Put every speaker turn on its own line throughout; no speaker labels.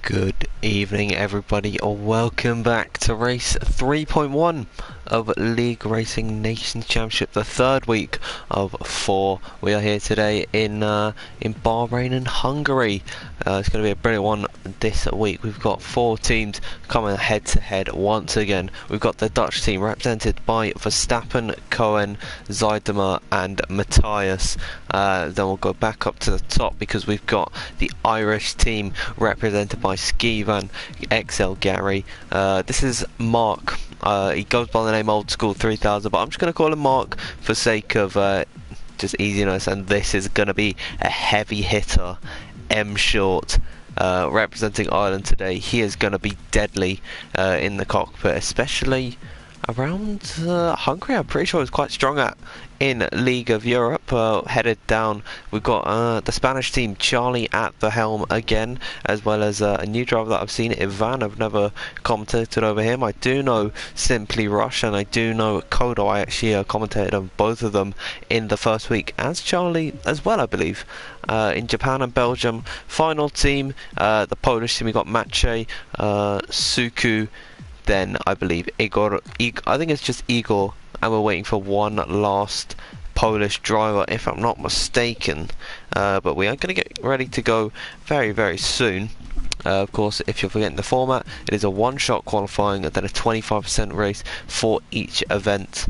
Good evening everybody, or welcome back to race 3.1 of League Racing Nations Championship, the third week of 4. We are here today in Bahrain and Hungary. It's going to be a brilliant one this week. We've got 4 teams coming head to head once again. We've got the Dutch team represented by Verstappen, Cohen, Zuidema and Matthias. Then we'll go back up to the top because we've got the Irish team represented by Skivan, XL Gary. This is Mark. He goes by the name Old School 3000, but I'm just going to call him Mark for sake of just easiness. And this is going to be a heavy hitter, M Short, representing Ireland today. He is going to be deadly in the cockpit, especially around Hungary. I'm pretty sure it's quite strong at in League of Europe. Headed down, we've got the Spanish team, Charlie at the helm again, as well as a new driver that I've seen, Ivan. I've never commentated over him. I do know Simply Rush and I do know Kodo. I actually commentated on both of them in the first week, as Charlie as well, I believe. In Japan and Belgium, final team, the Polish team, we got Maciej, Suku, then I believe Igor, I think it's just Igor, and we're waiting for one last Polish driver if I'm not mistaken, but we are going to get ready to go very, very soon. Of course, if you're forgetting the format, it is a one-shot qualifying and then a 25% race for each event.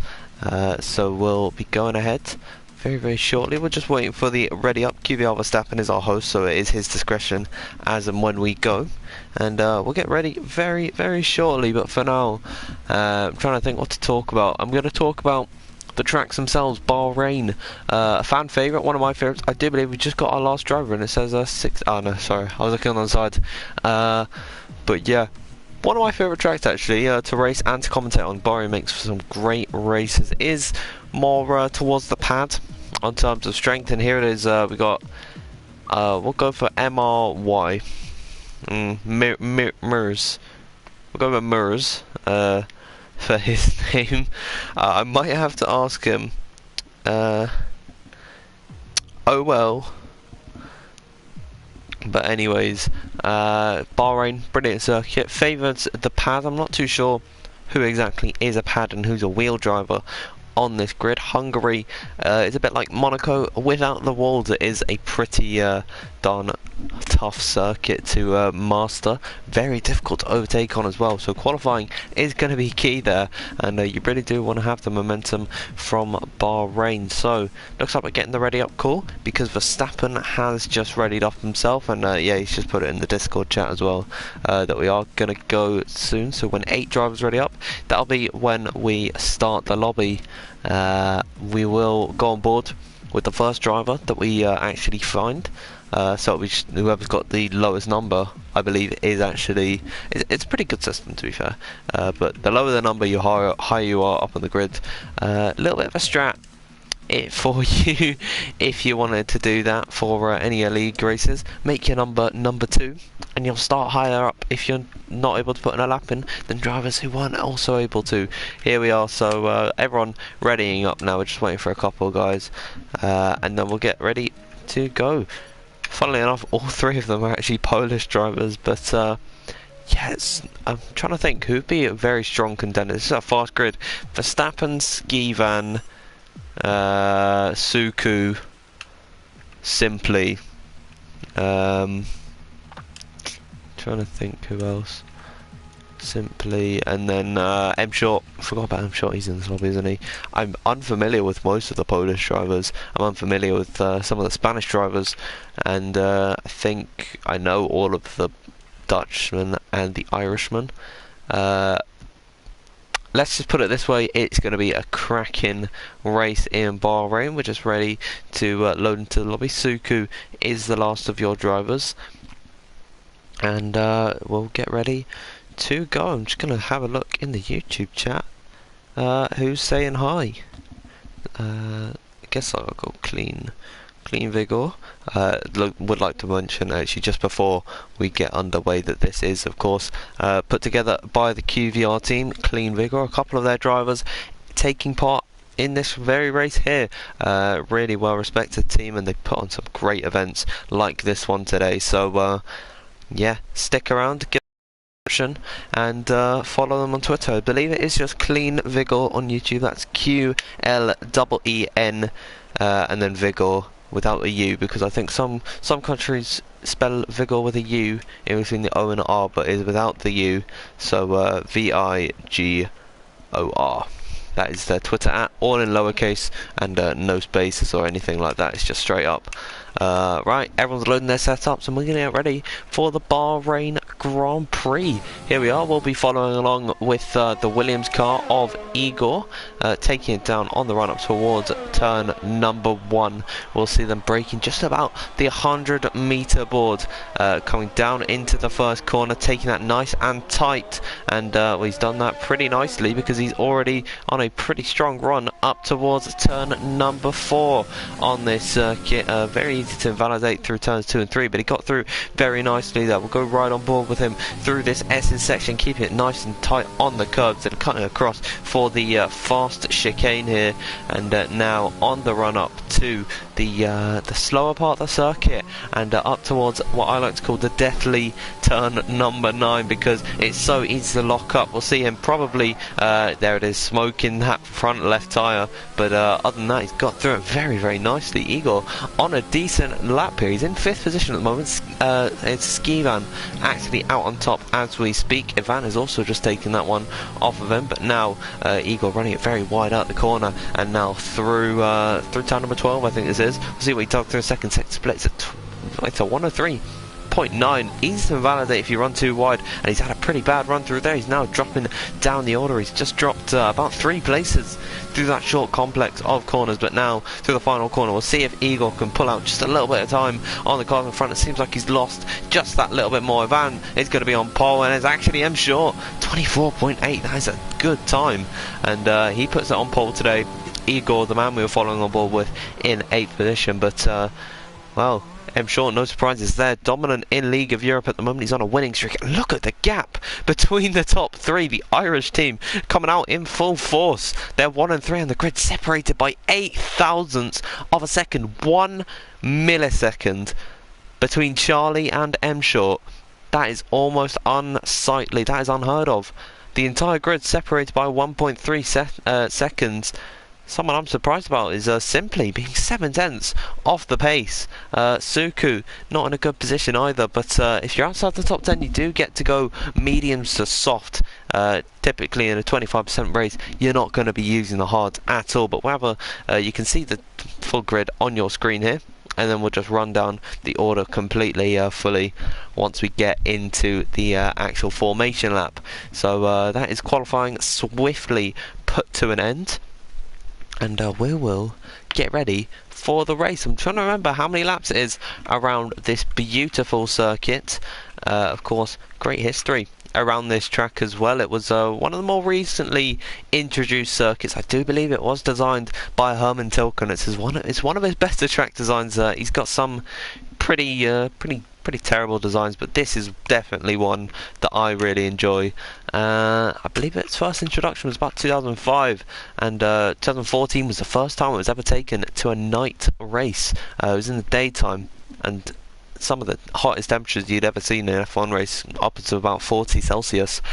So we'll be going ahead very, very shortly. We're just waiting for the ready up. QleenVigor Verstappen is our host, so it is his discretion as and when we go. And we'll get ready very, very shortly. But for now, I'm trying to think what to talk about. I'm going to talk about the tracks themselves. Bahrain, a fan favourite, one of my favourites. I do believe we just got our last driver, and it says 6. Oh no, sorry, I was looking on the side. But yeah, one of my favourite tracks actually to race and to commentate on. Bahrain makes for some great races. It is more towards the pad on terms of strength, and here it is. We got we'll go for MRY. Murs. We'll go with Murs for his name. I might have to ask him. Oh well. But anyways, Bahrain, brilliant circuit. Favours the pad. I'm not too sure who exactly is a pad and who's a wheel driver on this grid. Hungary is a bit like Monaco without the walls. It is a pretty darn tough circuit to master, very difficult to overtake on as well, so qualifying is going to be key there, and you really do want to have the momentum from Bahrain. So looks like we're getting the ready up call because Verstappen has just readied up himself, and yeah, he's just put it in the Discord chat as well that we are going to go soon. So when 8 drivers ready up, that'll be when we start the lobby. We will go on board with the first driver that we actually find. So whoever's got the lowest number, I believe, is actually... It's a pretty good system, to be fair. But the lower the number, the higher you are up on the grid. A little bit of a strat for you if you wanted to do that for any league races. Make your number 2, and you'll start higher up if you're not able to put in a lap in than drivers who weren't also able to. Here we are, so everyone readying up now. We're just waiting for a couple guys, and then we'll get ready to go. Funnily enough, all 3 of them are actually Polish drivers, but yeah, I'm trying to think who would be a very strong contender. This is a fast grid. Verstappen, Skivan, Suku, Simply. Trying to think who else. Simply, and then M Short. Forgot about M Short. He's in this lobby, isn't he? I'm unfamiliar with most of the Polish drivers. I'm unfamiliar with some of the Spanish drivers, and I think I know all of the Dutchmen and the Irishmen. Let's just put it this way: it's going to be a cracking race in Bahrain. We're just ready to load into the lobby. Suku is the last of your drivers, and we'll get ready to go. I'm just going to have a look in the YouTube chat. Who's saying hi? I guess I'll go QleenVigor. Would like to mention actually just before we get underway that this is of course put together by the QVR team, QleenVigor, a couple of their drivers taking part in this very race here. Really well respected team, and they put on some great events like this one today. So yeah, stick around, give them and follow them on Twitter. I believe it is just QleenVigor on YouTube. That's QLEEN and then Vigor without a U, because I think some countries spell Vigor with a U in between the O and R, but is without the U, so VIGOR. That is their Twitter @ all in lowercase and no spaces or anything like that. It's just straight up. Right, everyone's loading their setups and we're going to get ready for the Bahrain Grand Prix. Here we are. We'll be following along with the Williams car of Igor, taking it down on the run up towards turn number 1. We'll see them braking just about the 100-meter board, coming down into the first corner, taking that nice and tight, and well, he's done that pretty nicely because he's already on a pretty strong run up towards turn number 4 on this circuit. Very easy to invalidate through turns 2 and 3, but he got through very nicely there. We'll go right on board with him through this S section, keeping it nice and tight on the curbs and cutting across for the fast chicane here, and now on the run up to the slower part of the circuit and up towards what I like to call the deathly turn number 9, because it's so easy to lock up. We'll see him probably there it is, smoking that front left tyre, but other than that he's got through it very, very nicely. Igor on a decent lap here. He's in 5th position at the moment. It's Skivan actually out on top as we speak. Ivan is also just taking that one off of him, but now Igor running it very wide out the corner, and now through turn number 12 I think this is. We'll see what he does through a second set. Splits at it's a 103.9. Easy to invalidate if you run too wide, and he's had a pretty bad run through there. He's now dropping down the order. He's just dropped about 3 places through that short complex of corners, but now through the final corner we'll see if Igor can pull out just a little bit of time on the car in front. It seems like he's lost just that little bit more. Ivan is going to be on pole, and it's actually M Short 24.8. that is a good time, and he puts it on pole today. Igor, the man we were following on board with, in 8th position, but well, M Short, no surprises there, dominant in League of Europe at the moment. He's on a winning streak. Look at the gap between the top 3. The Irish team coming out in full force. They're 1 and 3 on the grid, separated by 8 thousandths of a second, 1 millisecond between Charlie and M Short. That is almost unsightly. That is unheard of. The entire grid separated by 1.3 seconds. Someone I'm surprised about is Simply being 7 tenths off the pace. Suku not in a good position either, but if you're outside the top 10 you do get to go mediums to soft. Typically in a 25% race you're not going to be using the hards at all, but whatever, you can see the full grid on your screen here, and then we'll just run down the order completely fully once we get into the actual formation lap. So that is qualifying swiftly put to an end, and we will get ready for the race. I'm trying to remember how many laps it is around this beautiful circuit. Of course, great history around this track as well. It was one of the more recently introduced circuits. I do believe it was designed by Herman Tilken. It's one of his better track designs. He's got some pretty terrible designs, but this is definitely one that I really enjoy. I believe its first introduction was about 2005, and 2014 was the first time it was ever taken to a night race. It was in the daytime, and some of the hottest temperatures you'd ever seen in an F1 race, upwards of about 40 Celsius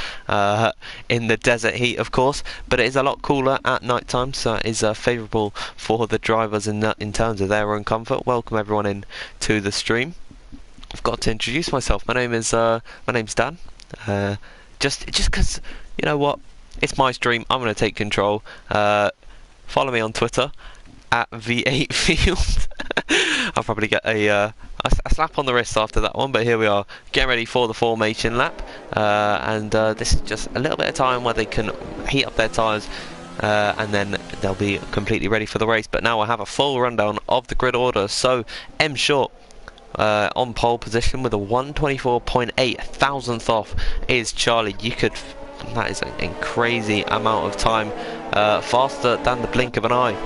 in the desert heat, of course, but it is a lot cooler at night time, so it is favourable for the drivers in terms of their own comfort. Welcome everyone in to the stream. I've got to introduce myself. My name's Dan. Just because, you know what, it's my stream, I'm going to take control. Follow me on Twitter at V8Field. I'll probably get a slap on the wrist after that one, but here we are, getting ready for the formation lap, and this is just a little bit of time where they can heat up their tyres, and then they'll be completely ready for the race. But now I have a full rundown of the grid order. So M Short on pole position with a 124.8 thousandth off is Charlie. That is a crazy amount of time, faster than the blink of an eye.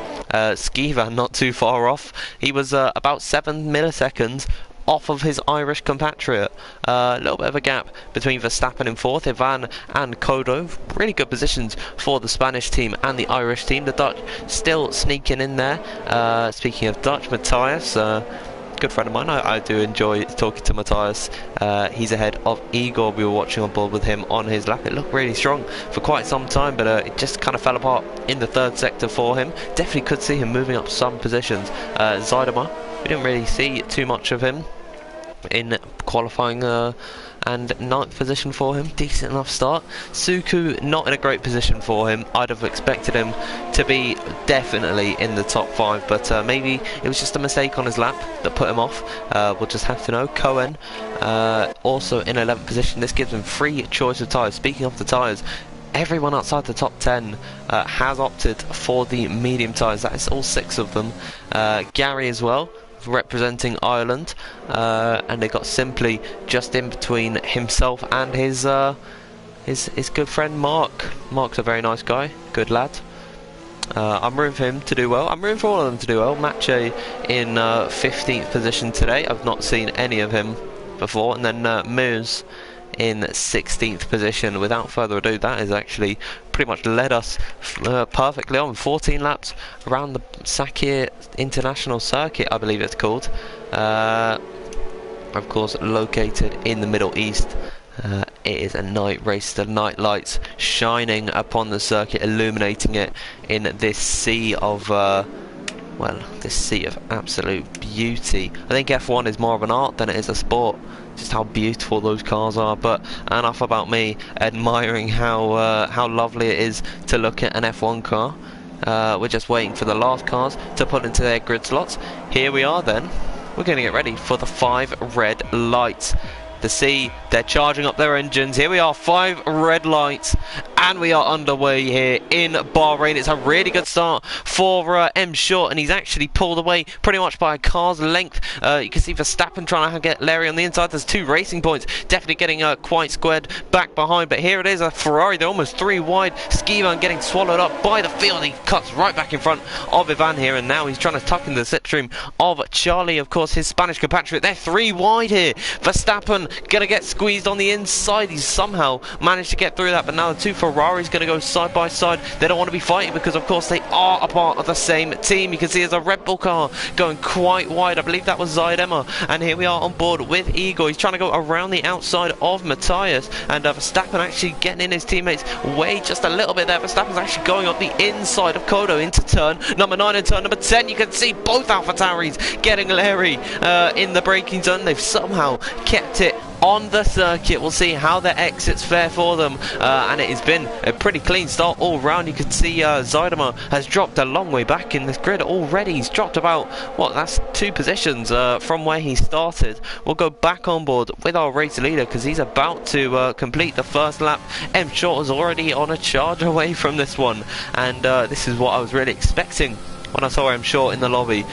Skivan not too far off. He was about 7 milliseconds off of his Irish compatriot. A little bit of a gap between Verstappen in 4th, Ivan and Kodo. Really good positions for the Spanish team and the Irish team. The Dutch still sneaking in there. Speaking of Dutch, Matthias good friend of mine. I do enjoy talking to Matthias. He's ahead of Igor. We were watching on board with him on his lap. It looked really strong for quite some time, but it just kind of fell apart in the third sector for him. Definitely could see him moving up some positions. Zuidema, we didn't really see too much of him in qualifying, and 9th position for him, decent enough start. Suku, not in a great position for him. I'd have expected him to be definitely in the top 5, but maybe it was just a mistake on his lap that put him off. We'll just have to know. Cohen, also in 11th position. This gives him free choice of tyres. Speaking of the tyres, everyone outside the top 10 has opted for the medium tyres. That is all 6 of them. Gary as well, representing Ireland, and they got simply just in between himself and his good friend Mark. Mark's a very nice guy, good lad. I'm rooting for him to do well. I'm rooting for all of them to do well. Mache in 15th position today. I've not seen any of him before. And then Moose in 16th position. Without further ado, that has actually pretty much led us perfectly on 14 laps around the Sakir International Circuit, I believe it's called, of course located in the Middle East. It is a night race, the night lights shining upon the circuit, illuminating it in this sea of well, this sea of absolute beauty. I think F1 is more of an art than it is a sport. Just how beautiful those cars are. But enough about me admiring how lovely it is to look at an F1 car. We're just waiting for the last cars to put into their grid slots. Here we are then. We're going to get ready for the 5 red lights. The sea, they're charging up their engines. Here we are, 5 red lights, and we are underway here in Bahrain. It's a really good start for M Short, and he's actually pulled away pretty much by a car's length. You can see Verstappen trying to get Larry on the inside. There's 2 racing points, definitely getting quite squared back behind. But here it is, a Ferrari. They're almost 3 wide. Skivan getting swallowed up by the field. He cuts right back in front of Ivan here, and now he's trying to tuck in the slipstream of Charlie, of course, his Spanish compatriot. They're 3 wide here. Verstappen gonna get squeezed on the inside. He's somehow managed to get through that, but now the 2 Ferraris gonna go side by side. They don't want to be fighting because of course they are a part of the same team. You can see there's a Red Bull car going quite wide. I believe that was Zuidema, and here we are on board with Igor. He's trying to go around the outside of Matthias, and Verstappen actually getting in his teammates way just a little bit there. Verstappen's actually going up the inside of Kodo into turn number 9 and turn number 10. You can see both AlphaTauris getting Larry in the braking zone. They've somehow kept it on the circuit. We'll see how their exits fare for them, and it has been a pretty clean start all round. You can see Zuidema has dropped a long way back in this grid already. He's dropped about, what, that's 2 positions from where he started. We'll go back on board with our race leader because he's about to complete the first lap. M Short is already on a charge away from this one, and this is what I was really expecting when I saw him Short in the lobby.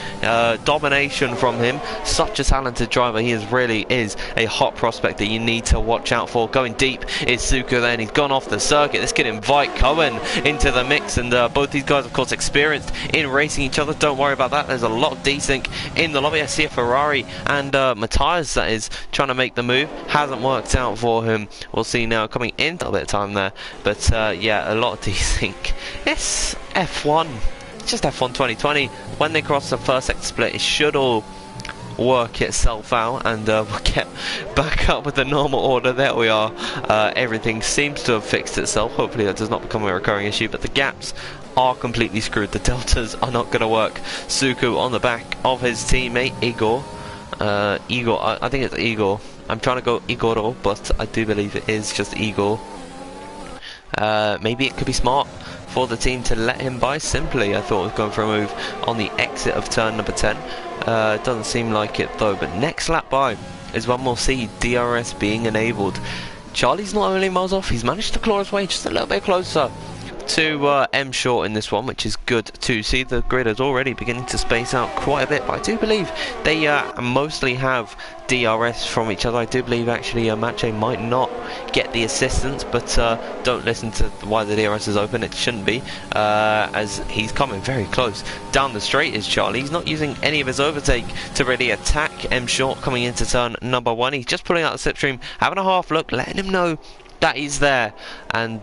Domination from him. Such a talented driver. He really is a hot prospect that you need to watch out for. Going deep is Suka then. He's gone off the circuit. This could invite Cohen into the mix, and both these guys of course experienced in racing each other. Don't worry about that. There's a lot of desync in the lobby. I see a Ferrari and Matthias that is trying to make the move. Hasn't worked out for him. We'll see now coming in. A bit of time there, but yeah, a lot of desync. It's F1. Just F1 2020. When they cross the first sector split, it should all work itself out, and we'll get back up with the normal order. There we are. Everything seems to have fixed itself. Hopefully that does not become a recurring issue, but the gaps are completely screwed. The deltas are not going to work. Suku on the back of his teammate Igor. I think it's Igor. I'm trying to go Igoro, but I do believe it is just Igor. Maybe it could be smart for the team to let him by simply. I thought it was going for a move on the exit of turn number 10. Doesn't seem like it though, but next lap by is when we'll see DRS being enabled. Charlie's not only miles off, he's managed to claw his way just a little bit closer to M Short in this one, which is good to see. The grid is already beginning to space out quite a bit, but I do believe they mostly have DRS from each other. I do believe actually Mache might not get the assistance, but don't listen to why the DRS is open. It shouldn't be, as he's coming very close down the straight is Charlie. He's not using any of his overtake to really attack M Short coming into turn number 1. He's just pulling out the slipstream, having a half look, letting him know that he's there, and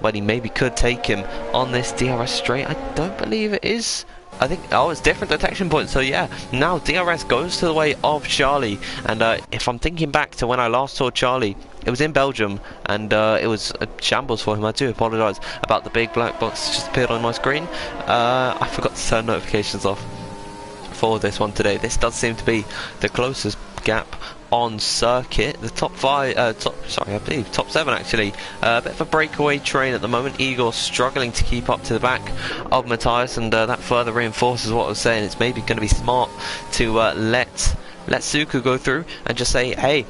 when he maybe could take him on this DRS straight. I don't believe it is I think, oh, it's different detection points. So yeah, now DRS goes to the way of Charlie. And if I'm thinking back to when I last saw Charlie, it was in Belgium, and it was a shambles for him. I do apologise about the big black box that just appeared on my screen. I forgot to turn notifications off for this one today. This does seem to be the closest gap on circuit. The top five, I believe top 7 actually. A bit of a breakaway train at the moment. Igor struggling to keep up to the back of Matthias, and that further reinforces what I was saying. It's maybe going to be smart to let Suku go through and just say, hey,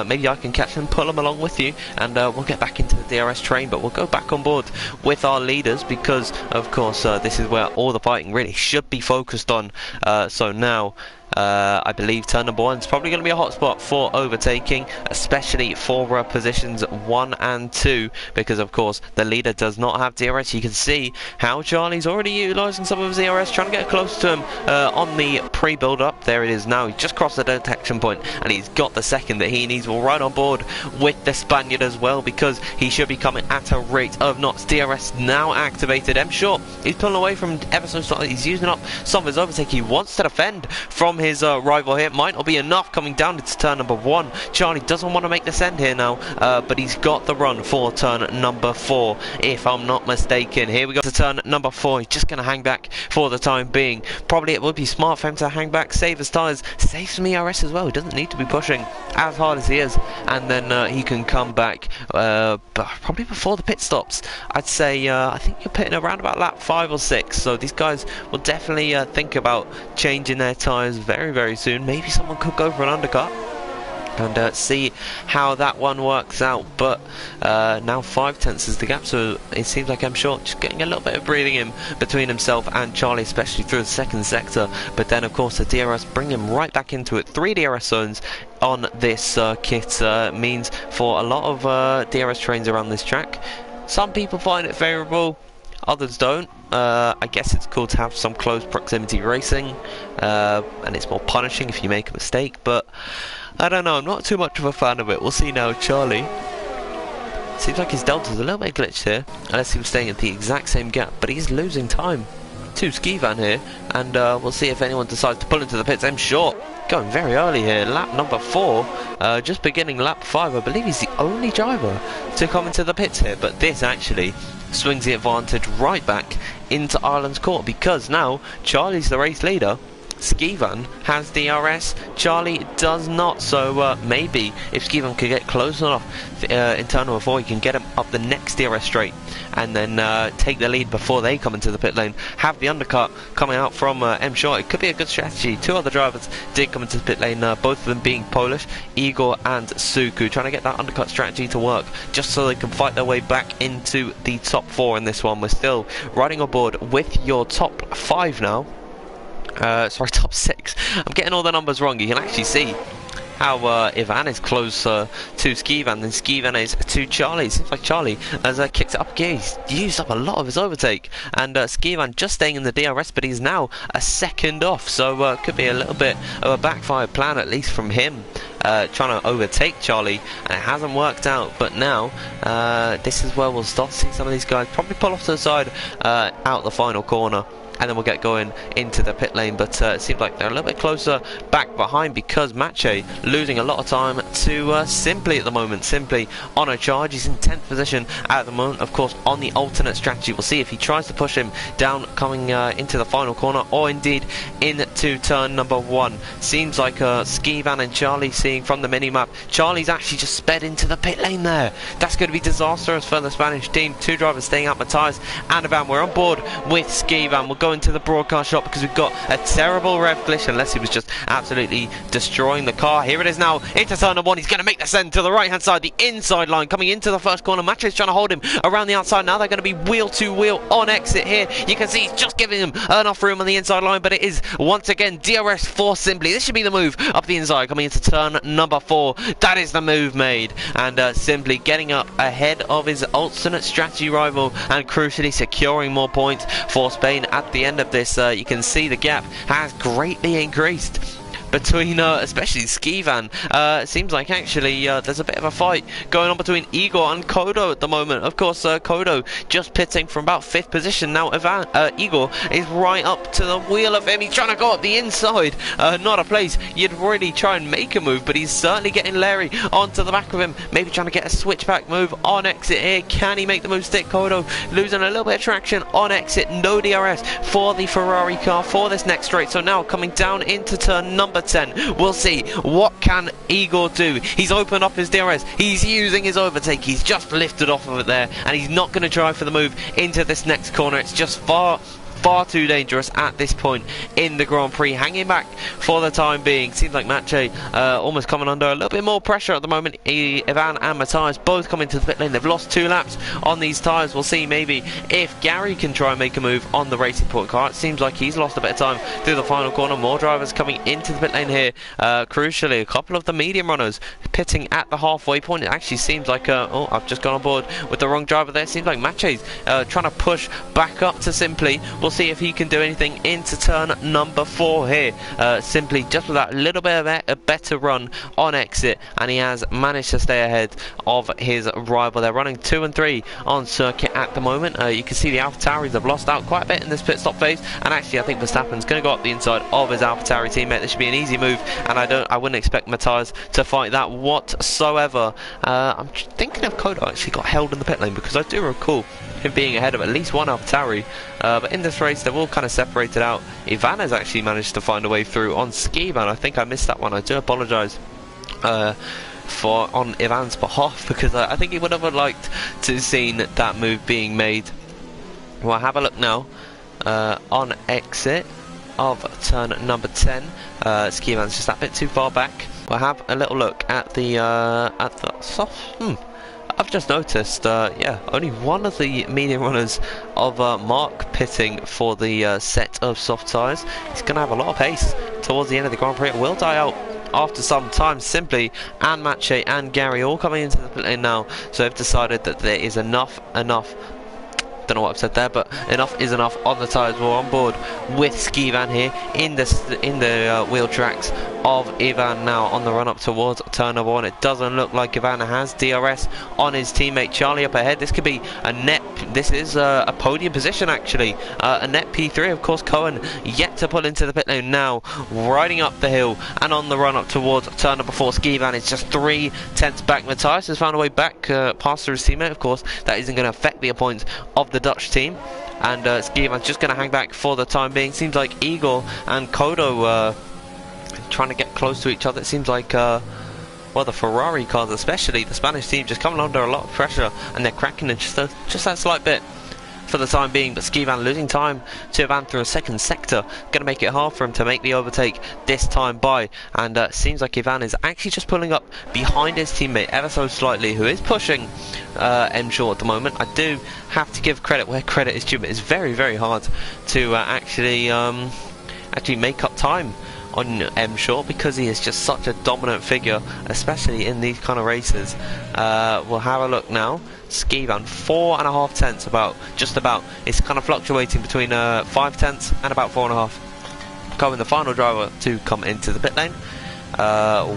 maybe I can catch him, pull him along with you, and we'll get back into the DRS train. But we'll go back on board with our leaders, because of course this is where all the fighting really should be focused on. So now I believe turn number 1 is probably going to be a hotspot for overtaking, especially for positions 1 and 2, because of course the leader does not have DRS. You can see how Charlie's already utilising some of his DRS, trying to get close to him on the pre-build up. There it is now. He just crossed the detection point, and he's got the second that he needs. We're right on board with the Spaniard as well, because he should be coming at a rate of knots. DRS now activated. M Short, he's pulling away from ever so slightly. He's using up some of his overtake. He wants to defend from his rival here. Might not be enough coming down into turn number 1. Charlie doesn't want to make this end here now, but he's got the run for turn number 4, if I'm not mistaken. Here we go to turn number 4. He's just going to hang back for the time being. Probably it would be smart for him to hang back, save his tyres, save some ERS as well. He doesn't need to be pushing as hard as he is, and then he can come back probably before the pit stops. I'd say I think you're pitting around about lap 5 or 6, so these guys will definitely think about changing their tyres very soon. Maybe someone could go for an undercut and see how that one works out. But now 5/10 is the gap, so it seems like M Short just getting a little bit of breathing in between himself and Charlie, especially through the second sector. But then of course the DRS bring him right back into it. 3 DRS zones on this circuit means for a lot of DRS trains around this track. Some people find it favourable, others don't. I guess it's cool to have some close proximity racing, and it's more punishing if you make a mistake, but I don't know, I'm not too much of a fan of it. We'll see now. Charlie, seems like his delta's a little bit glitched here, unless he was staying at the exact same gap, but he's losing time to Skivan here, and we'll see if anyone decides to pull into the pits. M Short going very early here, lap number 4, just beginning lap 5. I believe he's the only driver to come into the pits here, but this actually swings the advantage right back into Ireland's court, because now Charlie's the race leader. Skivan has DRS, Charlie does not, so maybe if Skivan could get close enough in turn number 4, he can get him up the next DRS straight and then take the lead before they come into the pit lane. Have the undercut coming out from M Short. It could be a good strategy. 2 other drivers did come into the pit lane, both of them being Polish, Igor and Suku, trying to get that undercut strategy to work just so they can fight their way back into the top 4 in this one. We're still riding on board with your top 5 now. Sorry, top 6. I'm getting all the numbers wrong. You can actually see how Ivan is closer to Skivan than Skivan is to Charlie. Seems like Charlie has kicked it up again. He's used up a lot of his overtake, and Skivan just staying in the DRS, but he's now a second off, so could be a little bit of a backfired plan, at least from him, trying to overtake Charlie, and it hasn't worked out. But now this is where we'll start to see some of these guys probably pull off to the side out the final corner, and then we'll get going into the pit lane. But it seems like they're a little bit closer back behind, because Mache losing a lot of time to Simply at the moment. Simply on a charge, he's in 10th position at the moment, of course on the alternate strategy. We'll see if he tries to push him down coming into the final corner, or indeed into turn number 1. Seems like Skivan and Charlie, seeing from the mini-map, Charlie's actually just sped into the pit lane there. That's going to be disastrous for the Spanish team. 2 drivers staying out, Matthias and Ivan. We're on board with Skivan. We'll go into the broadcast shop because we've got a terrible rev glitch, unless he was just absolutely destroying the car. Here it is now into turn number 1. He's going to make the send to the right hand side, the inside line, coming into the first corner. Mache's trying to hold him around the outside. Now they're going to be wheel to wheel on exit here. You can see he's just giving him enough room on the inside line, but it is once again DRS for Simply. This should be the move up the inside coming into turn number 4. That is the move made, and Simply getting up ahead of his alternate strategy rival, and crucially securing more points for Spain at the end of this. You can see the gap has greatly increased between especially Skivan. It seems like actually there's a bit of a fight going on between Igor and Kodo at the moment. Of course, Kodo just pitting from about 5th position now. Igor is right up to the wheel of him. He's trying to go up the inside. Not a place you'd really try and make a move, but he's certainly getting Larry onto the back of him. Maybe trying to get a switchback move on exit here. Can he make the move stick? Kodo losing a little bit of traction on exit. No DRS for the Ferrari car for this next straight. So now coming down into turn number 10, we'll see what can Igor do. He's opened up his DRS. He's using his overtake. He's just lifted off of it there, and he's not going to try for the move into this next corner. It's just far too dangerous at this point in the Grand Prix. Hanging back for the time being. Seems like Maciej almost coming under a little bit more pressure at the moment. Ivan and Matthias both coming to the pit lane. They've lost 2 laps on these tyres. We'll see maybe if Gary can try and make a move on the Racing Point car. It seems like he's lost a bit of time through the final corner. More drivers coming into the pit lane here. Crucially, a couple of the medium runners pitting at the halfway point. It actually seems like oh, I've just gone on board with the wrong driver there. It seems like Maciej's trying to push back up to Simply. We'll see if he can do anything into turn number 4 here. Simply just with that little bit of a better run on exit, and he has managed to stay ahead of his rival. They're running 2 and 3 on circuit at the moment. You can see the AlphaTauris have lost out quite a bit in this pit stop phase, and actually I think Verstappen's going to go up the inside of his AlphaTauri teammate. This should be an easy move, and I wouldn't expect Matthias to fight that whatsoever. I'm thinking if Kodo actually got held in the pit lane, because I do recall him being ahead of at least one AlphaTauri, but in this race they've all kind of separated out. Ivan has actually managed to find a way through on Skivan. I think I missed that one. I do apologise on Ivan's behalf, because I think he would have liked to have seen that move being made. We'll have a look now on exit of turn number 10. Skivan's just that bit too far back. We'll have a little look at the soft. I've just noticed, yeah, only one of the medium runners of Mark pitting for the set of soft tyres. He's going to have a lot of pace towards the end of the Grand Prix. It will die out after some time. Simply and Maciej and Gary all coming into the pit lane now, so they've decided that there is enough. Don't know what I've said there, but enough is enough on the tyres. We're on board with Skivan here in the wheel tracks of Ivan now on the run up towards turn number 1. It doesn't look like Ivan has DRS on his teammate Charlie up ahead. This could be a net. This is a podium position actually. A net P3. Of course, Cohen yet to pull into the pit lane now, riding up the hill and on the run up towards turn number 4. Skivan is just 3/10 back. Matthias has found a way back past his teammate. Of course, that isn't going to affect the points of the Dutch team, and Skivan's just going to hang back for the time being. Seems like Igor and Kodo trying to get close to each other. It seems like well, the Ferrari cars, especially the Spanish team, just coming under a lot of pressure, and they're cracking it just that slight bit for the time being. But Skivan losing time to Ivan through a second sector, going to make it hard for him to make the overtake this time by, and seems like Ivan is actually just pulling up behind his teammate ever so slightly, who is pushing M Short at the moment. I do have to give credit where credit is due, but it's very hard to actually make up time on M Short, because he is just such a dominant figure, especially in these kind of races. We'll have a look now. Skivan 4.5 tenths, just about. It's kind of fluctuating between 5 tenths and about 4.5. Cohen, the final driver to come into the pit lane.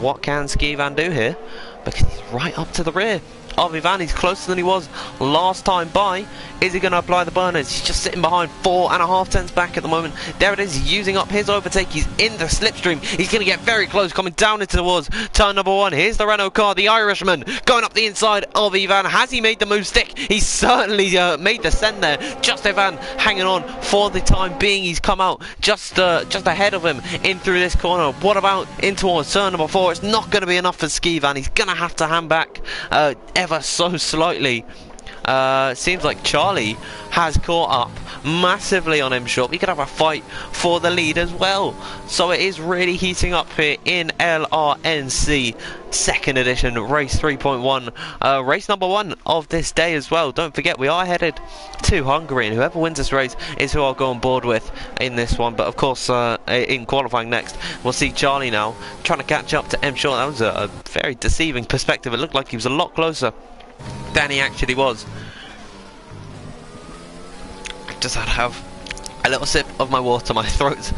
What can Skivan do here? Because he's right up to the rear of Ivan. He's closer than he was last time by. Is he going to apply the burners? He's just sitting behind 4.5 tenths back at the moment. There it is. He's using up his overtake. He's in the slipstream. He's going to get very close, coming down into towards turn number 1. Here's the Renault car, the Irishman, going up the inside of Ivan. Has he made the move stick? He's certainly made the send there. Just Ivan hanging on for the time being. He's come out just ahead of him in through this corner. What about in towards turn number 4? It's not going to be enough for Skivan. He's going to have to hand back ever so slightly. Seems like Charlie has caught up massively on M Short. We could have a fight for the lead as well. So it is really heating up here in LRNC second edition, race 3.1, race number 1 of this day as well. Don't forget, we are headed to Hungary, and whoever wins this race is who I'll go on board with in this one. But of course, in qualifying next, we'll see Charlie now trying to catch up to M Short. That was a very deceiving perspective. It looked like he was a lot closer than he actually was. Just had to have A little sip of my water, my throat's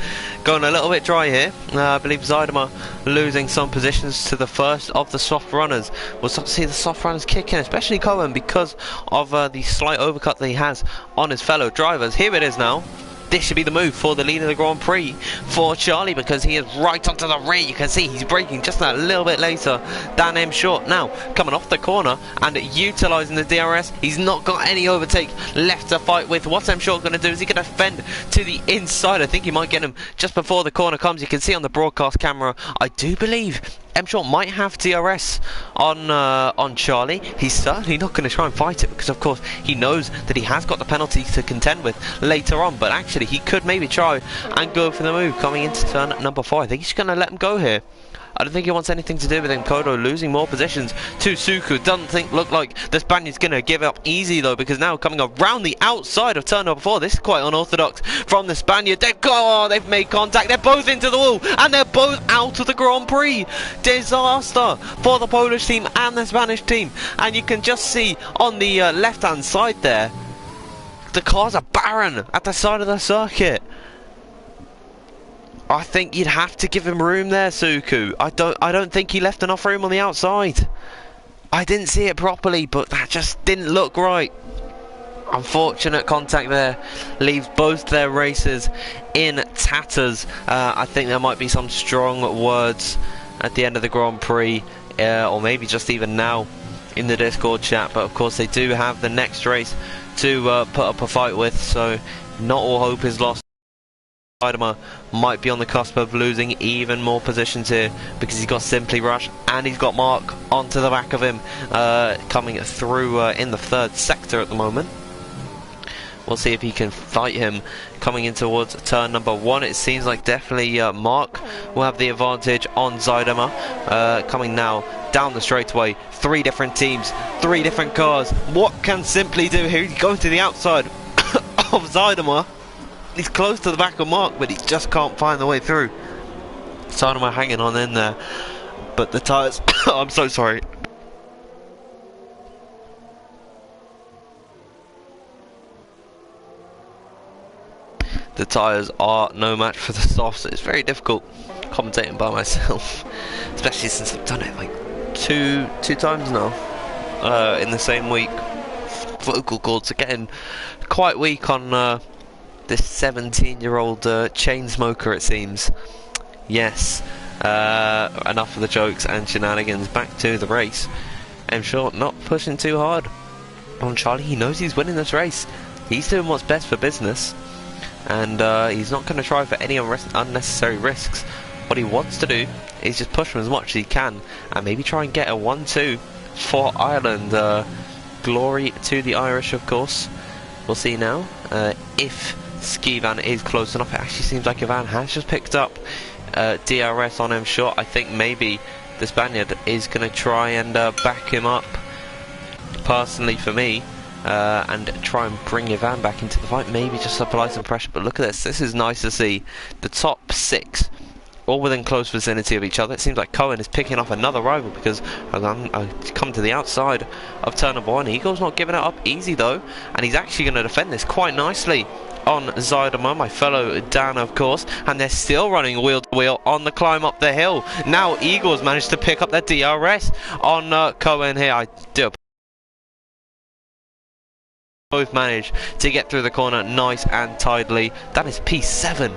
going a little bit dry here. I believe Zuidema losing some positions to the first of the soft runners. We'll start to see the soft runners kick in, especially Cohen, because of the slight overcut that he has on his fellow drivers. Here it is now. This should be the move for the lead of the Grand Prix for Charlie, because he is right onto the rear. You can see he's braking just a little bit later than M Short. Now, coming off the corner and utilising the DRS, he's not got any overtake left to fight with. What's M Short going to do? Is he going to fend to the inside? I think he might get him just before the corner comes. You can see on the broadcast camera, I do believe M Short might have DRS on Charlie. He's certainly not going to try and fight it, because of course he knows that he has got the penalty to contend with later on, but actually he could maybe try and go for the move coming into turn number 4. I think he's going to let him go here. I don't think he wants anything to do with him. Kodo losing more positions to Suku. Doesn't look like the Spaniard's going to give up easy though, because now coming around the outside of turn number 4. This is quite unorthodox from the Spaniard. They've made contact. They're both into the wall and they're both out of the Grand Prix. Disaster for the Polish team and the Spanish team. And you can just see on the left hand side there, the cars are barren at the side of the circuit. I think you'd have to give him room there, Suku. I don't think he left enough room on the outside. I didn't see it properly, but that just didn't look right. Unfortunate contact there leaves both their races in tatters. I think there might be some strong words at the end of the Grand Prix, or maybe just even now in the Discord chat. But of course they do have the next race to put up a fight with, so not all hope is lost. Zuidema might be on the cusp of losing even more positions here, because he's got Simply Rush and he's got Mark onto the back of him, coming through in the third sector at the moment. We'll see if he can fight him coming in towards turn number 1. It seems like definitely Mark will have the advantage on Zuidema. Coming now down the straightaway, 3 different teams, 3 different cars. What can Simply do here? He's going to the outside of Zuidema. He's close to the back of Mark, but he just can't find the way through. Zuidema hanging on in there, but the tyres I'm so sorry. The tyres are no match for the softs. It's very difficult commentating by myself, especially since I've done it like two times now in the same week. Vocal cords are getting quite weak on this 17-year-old chain smoker, it seems. Yes, enough of the jokes and shenanigans. Back to the race. M Short not pushing too hard on Charlie. He knows he's winning this race. He's doing what's best for business, and he's not going to try for any unnecessary risks. What he wants to do is just push him as much as he can, and maybe try and get a 1-2 for Ireland. Glory to the Irish, of course. We'll see now if Ski Van is close enough. It actually seems like Ivan has just picked up DRS on M Short. I think maybe the Spaniard is going to try and back him up, personally for me, and try and bring Ivan back into the fight. Maybe just apply some pressure. But look at this. This is nice to see. The top 6 all within close vicinity of each other. It seems like Cohen is picking off another rival, because I come to the outside of turn number 1. Eagle's not giving it up easy though, and he's actually going to defend this quite nicely on Zuidema, my fellow Dan, of course, and they're still running wheel to wheel on the climb up the hill. Now Eagles managed to pick up their DRS on Cohen here. I do both managed to get through the corner nice and tidily. That is P7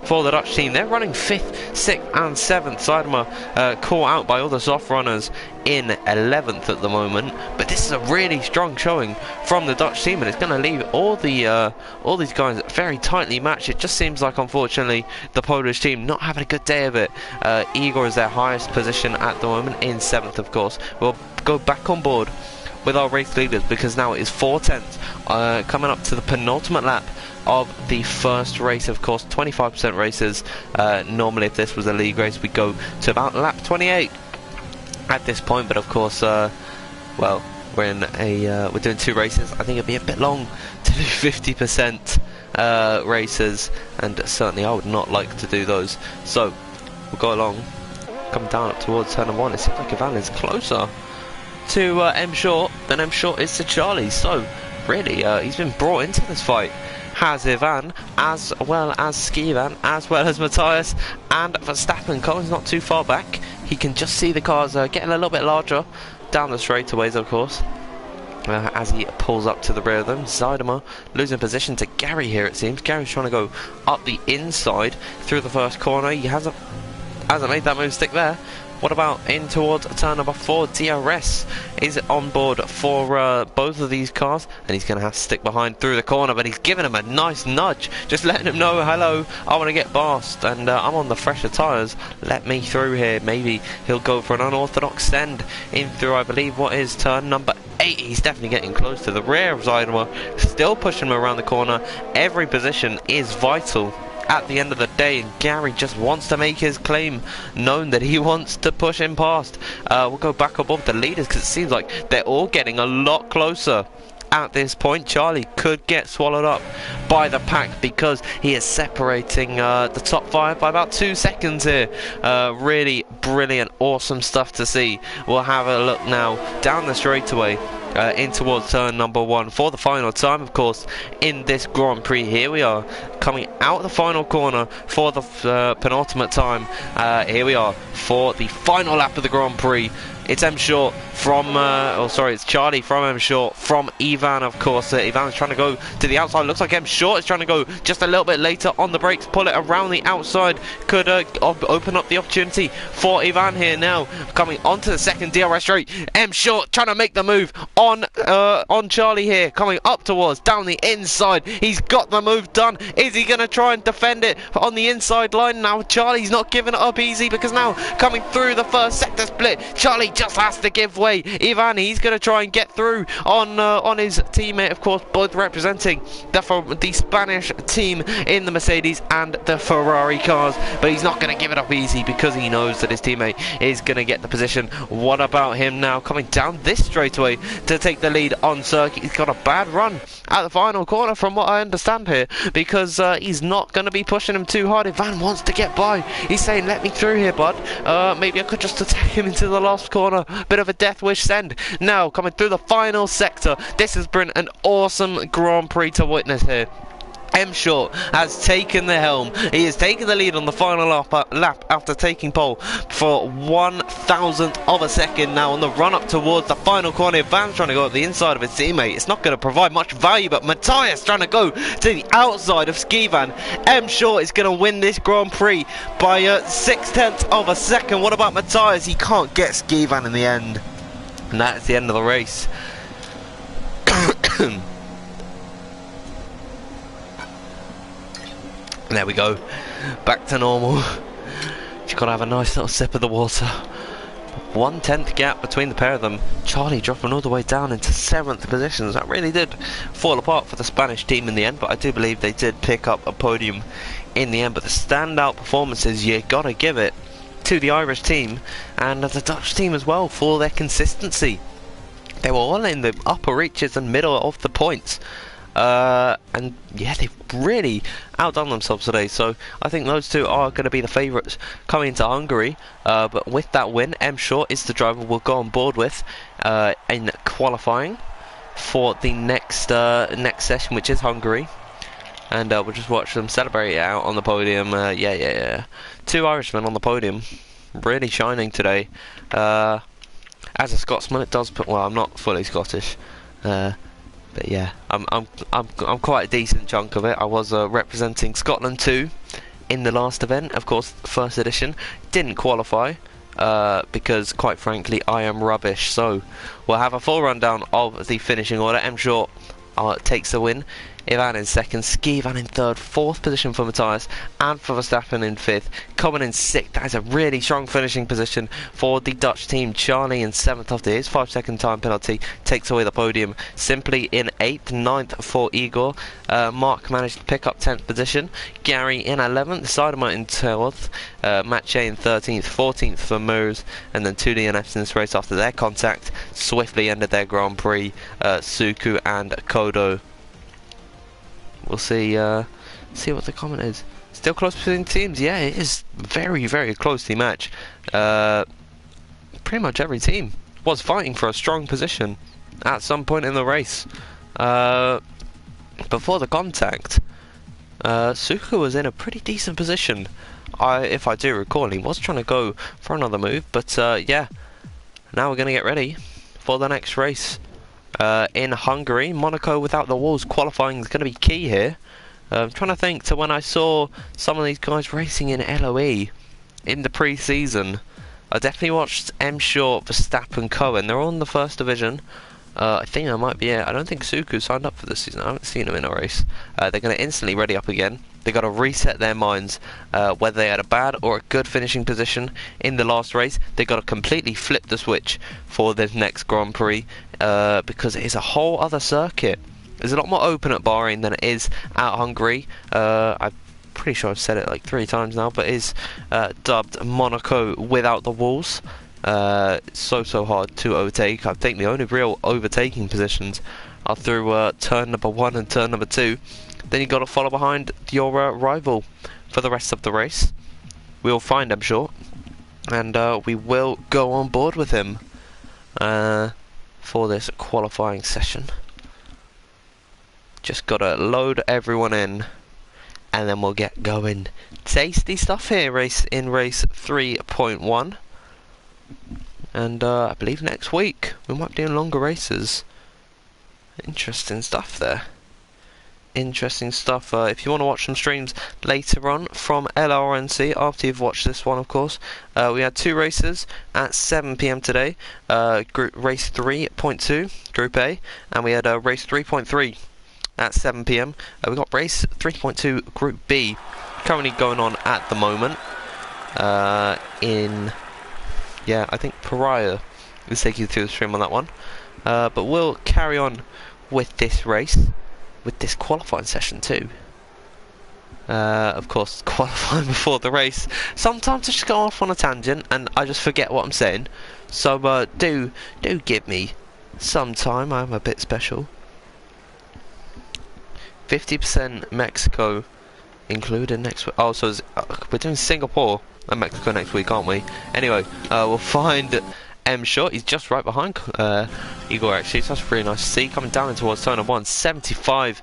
for the Dutch team. They're running 5th, 6th and 7th. Zuidema caught out by all the soft runners in 11th at the moment, but this is a really strong showing from the Dutch team, and it's going to leave all these guys very tightly matched. It just seems like, unfortunately, the Polish team not having a good day of it. Igor is their highest position at the moment, in 7th, of course. We'll go back on board with our race leaders, because now it is 4/10 coming up to the penultimate lap of the first race. Of course, 25% races. Normally, if this was a league race, we'd go to about lap 28 at this point. But of course, well, we're doing 2 races. I think it'd be a bit long to do 50% races, and certainly I would not like to do those. So we'll go along, come down up towards turn 1. It seems like Ivan is closer to M Short than M Short is to Charlie. So really, he's been brought into this fight, has Ivan, as well as Skivan, as well as Matthias and Verstappen. Colin's not too far back. He can just see the cars getting a little bit larger down the straightaways, of course. As he pulls up to the rear of them, Zuidema losing position to Gary here, it seems. Gary's trying to go up the inside through the first corner. He hasn't made that move stick there. What about in towards turn number 4? DRS is on board for both of these cars, and he's going to have to stick behind through the corner, but he's giving him a nice nudge, just letting him know, hello, I want to get past, and I'm on the fresher tyres, let me through here. Maybe he'll go for an unorthodox send in through, I believe, what is turn number 8. He's definitely getting close to the rear of Zuidema, still pushing him around the corner. Every position is vital at the end of the day, and Gary just wants to make his claim known that he wants to push him past. We'll go back above the leaders because it seems like they're all getting a lot closer at this point. Charlie could get swallowed up by the pack because he is separating the top 5 by about 2 seconds here. Really brilliant, awesome stuff to see. We'll have a look now down the straightaway in towards turn number 1 for the final time, of course, in this Grand Prix. Here we are coming out the final corner for the penultimate time. Here we are for the final lap of the Grand Prix. It's M Short from, it's Charlie from M Short, from Ivan, of course. Ivan's trying to go to the outside. Looks like M Short is trying to go just a little bit later on the brakes, pull it around the outside. Could open up the opportunity for Ivan here now. Coming onto the second DRS straight. M Short trying to make the move on Charlie here. Coming up towards, down the inside. He's got the move done. Is he going to try and defend it on the inside line now? Charlie's not giving it up easy, because now coming through the first sector split, Charlie just has to give way. Ivan, he's going to try and get through on his teammate, of course, both representing the Spanish team in the Mercedes and the Ferrari cars, but he's not going to give it up easy because he knows that his teammate is going to get the position. What about him now coming down this straightaway to take the lead on circuit? He's got a bad run at the final corner from what I understand here, because he's not going to be pushing him too hard. Ivan wants to get by. He's saying, let me through here, bud. Maybe I could just attack him into the last corner. Bit of a death wish send. Now coming through the final sector. This has been an awesome Grand Prix to witness here. M Short has taken the helm. He has taken the lead on the final lap after taking pole for 1,000th of a second. Now on the run up towards the final corner, Van's trying to go up the inside of his teammate. It's not going to provide much value, but Matthias trying to go to the outside of Skivan. M Short is going to win this Grand Prix by 0.6 of a second. What about Matthias? He can't get Skivan in the end, and that's the end of the race. There we go, back to normal. Just gotta have a nice little sip of the water. 1/10 gap between the pair of them. Charlie dropping all the way down into 7th position. That really did fall apart for the Spanish team in the end, but I do believe they did pick up a podium in the end. But the standout performances, you gotta give it to the Irish team and the Dutch team as well for their consistency. They were all in the upper reaches and middle of the points. And yeah, they've really outdone themselves today, so I think those two are going to be the favourites coming into Hungary. But with that win, M Short is the driver we'll go on board with in qualifying for the next session, which is Hungary, and we'll just watch them celebrate it out on the podium. Yeah, 2 Irishmen on the podium, really shining today. As a Scotsman, it does put, well, I'm not fully Scottish, but yeah, I'm quite a decent chunk of it. I was representing Scotland too in the last event, of course, first edition. Didn't qualify because, quite frankly, I am rubbish. So we'll have a full rundown of the finishing order. M Short takes the win. Ivan in 2nd, Skivan in 3rd, 4th position for Matthias, and for Verstappen in 5th, Common in 6th. That is a really strong finishing position for the Dutch team. Charlie in 7th after his 5-second time penalty takes away the podium. Simply in 8th, 9th for Igor. Mark managed to pick up 10th position. Gary in 11th, Zuidema in 12th, Mathieu in 13th, 14th for Moos, and then 2 DNFs in this race after their contact swiftly ended their Grand Prix. Suku and Kodo. We'll see what the comment is. Still close between teams. Yeah, it is very, very closely matched. Pretty much every team was fighting for a strong position at some point in the race. before the contact, Suku was in a pretty decent position. If I do recall, he was trying to go for another move, but yeah, now we're going to get ready for the next race. In Hungary, Monaco without the walls qualifying is going to be key here. I'm trying to think to when I saw some of these guys racing in LOE in the pre-season. I definitely watched M Short, Verstappen, Cohen. They're all in the first division. I think that might be it. I don't think Suku signed up for this season. I haven't seen him in a race. They're going to instantly ready up again. They've got to reset their minds, whether they had a bad or a good finishing position in the last race. They've got to completely flip the switch for this next Grand Prix, because it is a whole other circuit. There's a lot more open at Bahrain than it is at Hungary. I'm pretty sure I've said it like 3 times now, but it is dubbed Monaco without the walls. So hard to overtake. I think the only real overtaking positions are through turn number 1 and turn number 2. Then you've got to follow behind your rival for the rest of the race. We'll find him short, and we will go on board with him for this qualifying session. Just got to load everyone in, and then we'll get going. Tasty stuff here, in race 3.1. And I believe next week we might be doing longer races. Interesting stuff there. Interesting stuff. If you want to watch some streams later on from LRNC after you've watched this one, of course, we had 2 races at 7 PM today. Race 3.2 Group A, and we had race 3.3 at 7 PM. We got race 3.2 Group B currently going on at the moment. Yeah, I think Pariah is taking you through the stream on that one. But we'll carry on with this race, with this qualifying session too. Of course, qualifying before the race. Sometimes I just go off on a tangent and I just forget what I'm saying. So do give me some time. I'm a bit special. 50% Mexico included next week. Oh, so we're doing Singapore and Mexico next week, aren't we? Anyway, we'll find M Short. He's just right behind Igor, actually, so that's really nice to see. Coming down towards turn 1, 75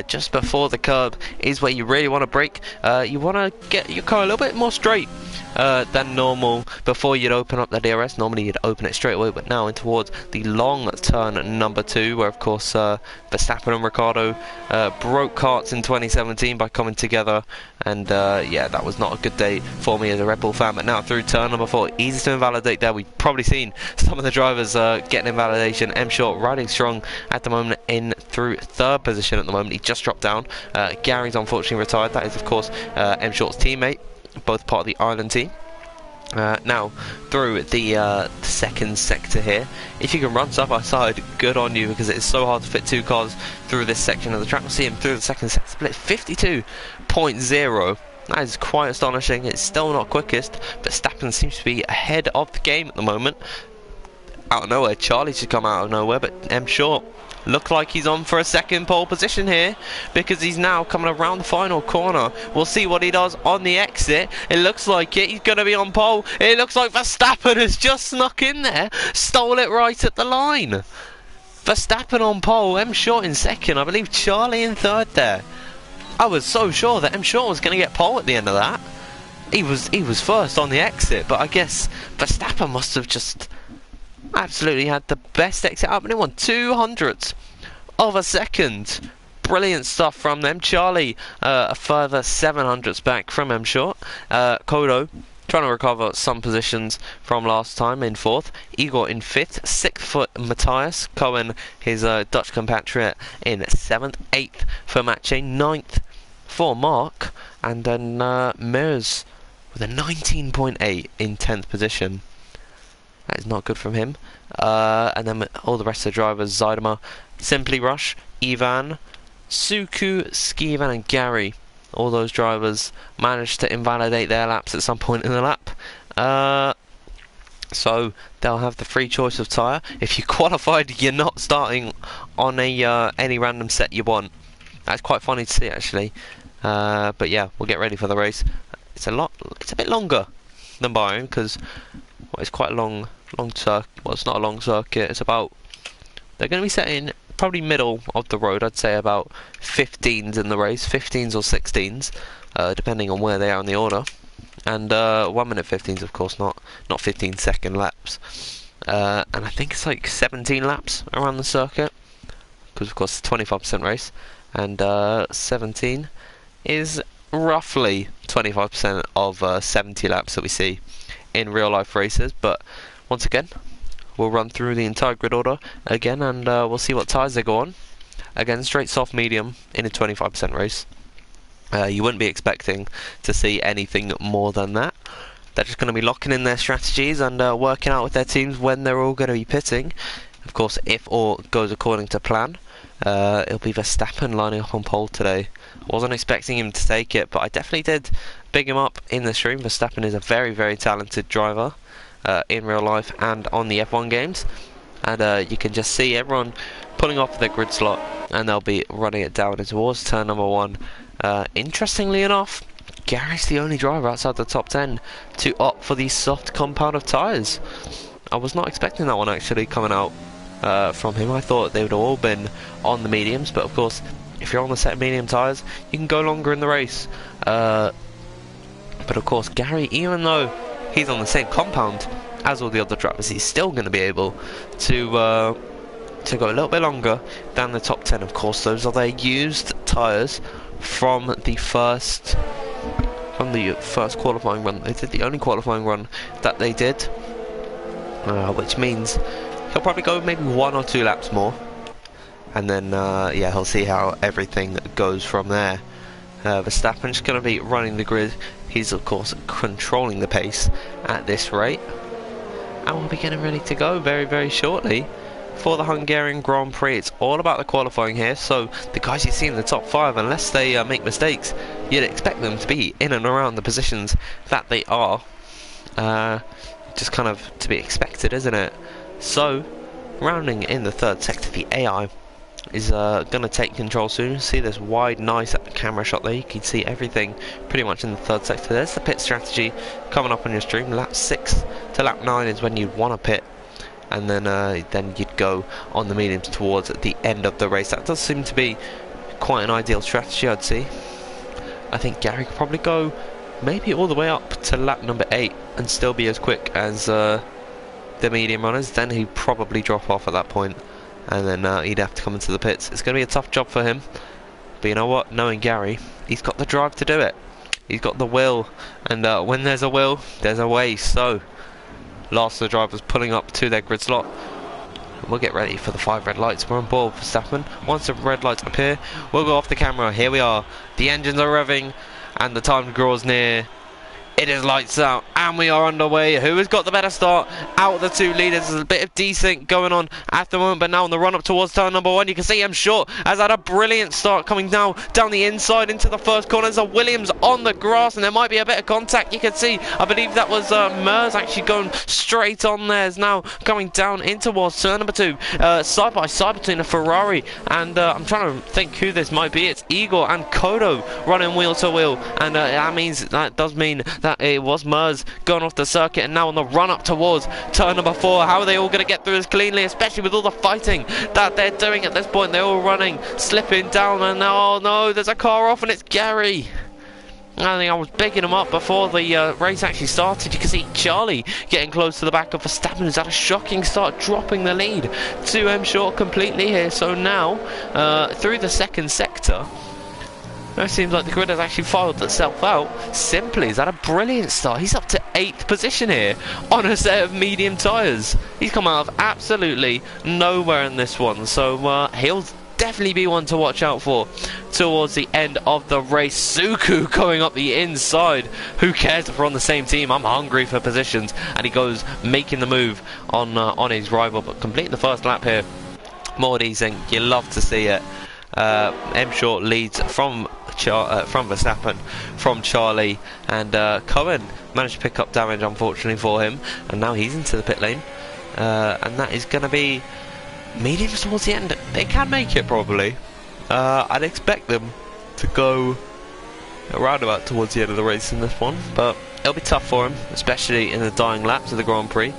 just before the curb is where you really want to brake. You want to get your car a little bit more straight than normal before you'd open up the DRS. Normally you'd open it straight away, but now in towards the long turn number 2, where of course Verstappen and Ricciardo broke karts in 2017 by coming together, and yeah, that was not a good day for me as a Red Bull fan. But now through turn number 4, easy to invalidate there. We've probably seen some of the drivers getting invalidation. M Short riding strong at the moment in through 3rd position at the moment. He just dropped down. Gary's unfortunately retired. That is of course M Short's teammate, both part of the Ireland team. Now through the 2nd sector here, if you can run side by side, good on you, because it is so hard to fit 2 cars through this section of the track. We'll see him through the 2nd sector split 52.0. That is quite astonishing. It's still not quickest, but Verstappen seems to be ahead of the game at the moment. Out of nowhere, Charlie should come out of nowhere, but M Short look like he's on for a 2nd pole position here, because he's now coming around the final corner. We'll see what he does on the exit. It looks like it. He's going to be on pole. It looks like Verstappen has just snuck in there, stole it right at the line. Verstappen on pole, M Short in 2nd. I believe Charlie in 3rd there. I was so sure that M Short was going to get pole at the end of that. He was 1st on the exit, but I guess Verstappen must have just absolutely had the best exit up, and it won 200ths of a second. Brilliant stuff from them. Charlie a further 700ths back from M Short. Kodo trying to recover some positions from last time in 4th. Igor in 5th. 6th for Matthias. Cohen, his Dutch compatriot, in 7th. 8th for Matche. 9th for Mark. And then Mers with a 19.8 in 10th position. That is not good from him. And then all the rest of the drivers: Zydema, Simply Rush, Ivan, Suku, Skivan and Gary. All those drivers managed to invalidate their laps at some point in the lap. So they'll have the free choice of tyre. If you qualified, you're not starting on a any random set you want. That's quite funny to see, actually. But yeah, we'll get ready for the race. It's a bit longer than Bahrain, because it's quite a long circuit. Well, it's not a long circuit. It's about, they're going to be setting probably middle of the road. I'd say about 15s in the race, 15s or 16s, depending on where they are in the order. And 1 minute 15s, of course, not 15-second laps. And I think it's like 17 laps around the circuit, because of course it's a 25% race, and 17 is roughly 25% of 70 laps that we see in real life races. But once again, we'll run through the entire grid order again, and we'll see what tyres they go on. Again, straight soft medium in a 25% race. You wouldn't be expecting to see anything more than that. They're just going to be locking in their strategies and working out with their teams when they're all going to be pitting. Of course, if all goes according to plan, it'll be Verstappen lining up on pole today. Wasn't expecting him to take it, but I definitely did big him up in the stream. Verstappen is a very, very talented driver in real life and on the F1 games. And you can just see everyone pulling off their grid slot, and they'll be running it down towards turn number 1. Interestingly enough, Gary's the only driver outside the top 10 to opt for the soft compound of tyres. I was not expecting that one actually coming out from him. I thought they would have all been on the mediums, but of course, if you're on the set of medium tyres, you can go longer in the race. But of course, Gary, even though he's on the same compound as all the other drivers, he's still going to be able to go a little bit longer than the top 10. Of course, those are their used tyres from the first qualifying run. They did the only qualifying run that they did, which means he'll probably go maybe 1 or 2 laps more, and then yeah, he'll see how everything goes from there. Verstappen's going to be running the grid. He's of course controlling the pace at this rate, and we'll be getting ready to go very, very shortly for the Hungarian Grand Prix. It's all about the qualifying here, so the guys you see in the top 5, unless they make mistakes, you'd expect them to be in and around the positions that they are. Just kind of to be expected, isn't it? So, rounding in the 3rd sector, the AI is going to take control soon. See this wide, nice camera shot there. You can see everything pretty much in the 3rd sector. There's the pit strategy coming up on your stream. Lap 6 to lap 9 is when you'd want to pit, and then you'd go on the mediums towards the end of the race. That does seem to be quite an ideal strategy, I'd say. I think Gary could probably go maybe all the way up to lap number 8 and still be as quick as the medium runners. Then he'd probably drop off at that point, and then he'd have to come into the pits. It's going to be a tough job for him, but you know what, knowing Gary, he's got the drive to do it. He's got the will, and when there's a will, there's a way. So last of the drivers pulling up to their grid slot. We'll get ready for the 5 red lights. We're on board for Verstappen. Once the red lights appear, we'll go off the camera. Here we are. The engines are revving and the time draws near. It is lights out and we are underway. Who has got the better start out of the 2 leaders? There's a bit of desync going on at the moment, but now on the run up towards turn number 1, you can see M Short has had a brilliant start coming down the inside into the first corner. There's a Williams on the grass and there might be a bit of contact. You can see, I believe that was Mers actually going straight on there. Is now coming down in towards turn number 2, side by side between a Ferrari and I'm trying to think who this might be. It's Igor and Kodo running wheel to wheel, and that does mean that it was Mers going off the circuit, and now on the run up towards turn number 4. How are they all going to get through as cleanly, especially with all the fighting that they're doing at this point? They're all running, slipping down, and now, oh no, there's a car off and it's Gary. I think I was bigging him up before the race actually started. You can see Charlie getting close to the back of Verstappen, who's had a shocking start, dropping the lead to M Short completely here. So now through the 2nd sector, it seems like the grid has actually filed itself out. Simply has had a brilliant start. He's up to 8th position here on a set of medium tyres. He's come out of absolutely nowhere in this one, so he'll definitely be one to watch out for towards the end of the race. Suku going up the inside. Who cares if we're on the same team? I'm hungry for positions, and he goes making the move on his rival, but completing the first lap here. More desync, you love to see it. M Short leads from Verstappen from Charlie, and Cohen managed to pick up damage unfortunately for him, and now he's into the pit lane, and that is going to be mediums towards the end. They can make it probably. I'd expect them to go around about towards the end of the race in this one, but it'll be tough for him, especially in the dying laps of the Grand Prix.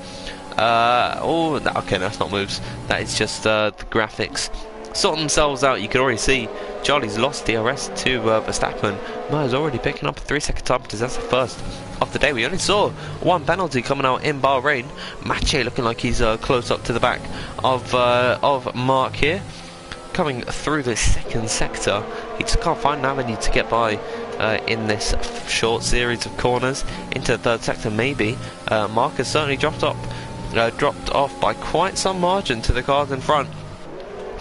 Okay, that's not moves, that is just the graphics sorting themselves out. You can already see Charlie's lost DRS to Verstappen. Mer's already picking up a 3-second time because that's the first of the day. We only saw one penalty coming out in Bahrain. Mache looking like he's close up to the back of Mark here. Coming through the second sector, he just can't find an avenue to get by in this short series of corners into the third sector. Maybe Mark has certainly dropped off by quite some margin to the cars in front.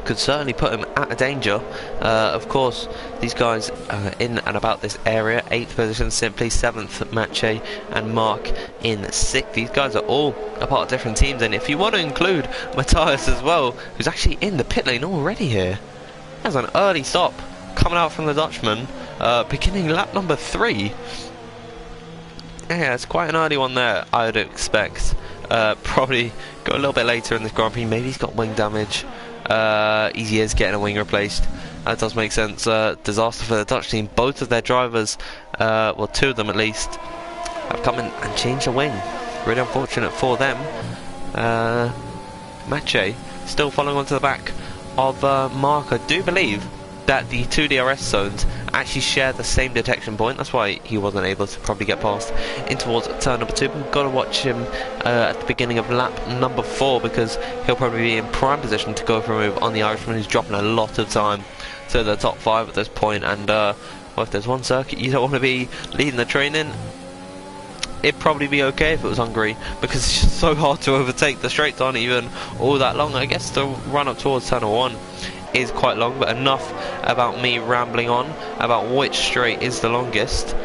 Could certainly put him at a danger. Of course, these guys in and about this area, 8th position Simply, 7th Mache, and Mark in 6th. These guys are all a part of different teams, and if you want to include Matthias as well, who's actually in the pit lane already here. That's an early stop coming out from the Dutchman, beginning lap number 3. Yeah, it's quite an early one there, I would expect. Probably go a little bit later in this Grand Prix. Maybe he's got wing damage. He is getting a wing replaced. That does make sense. Disaster for the Dutch team. Both of their drivers, well, 2 of them at least, have come in and changed the wing. Really unfortunate for them. Mache still following on to the back of Mark. I do believe that the 2 DRS zones actually share the same detection point. That's why he wasn't able to probably get past in towards turn number 2. We've got to watch him at the beginning of lap number 4, because he'll probably be in prime position to go for a move on the Irishman, who's dropping a lot of time to the top 5 at this point. And well, if there's one circuit you don't want to be leading the train in, it'd probably be okay if it was Hungary, because it's just so hard to overtake. The straights aren't even all that long. I guess the run up towards turn 1 is quite long, but enough about me rambling on about which straight is the longest.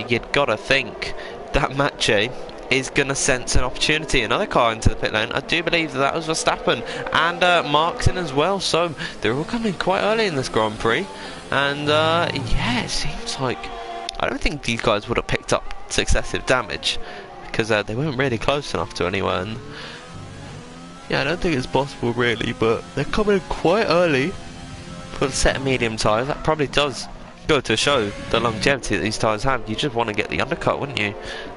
You'd gotta think that Mache is gonna sense an opportunity, another car into the pit lane. I do believe that was Verstappen and Mark's in as well, so they're all coming quite early in this Grand Prix. And yeah, it seems like I don't think these guys would have picked up successive damage, because they weren't really close enough to anyone. Yeah, I don't think it's possible really, but they're coming quite early for the set of medium tyres. That probably does go to show the longevity that these tyres have. You just want to get the undercut, wouldn't you?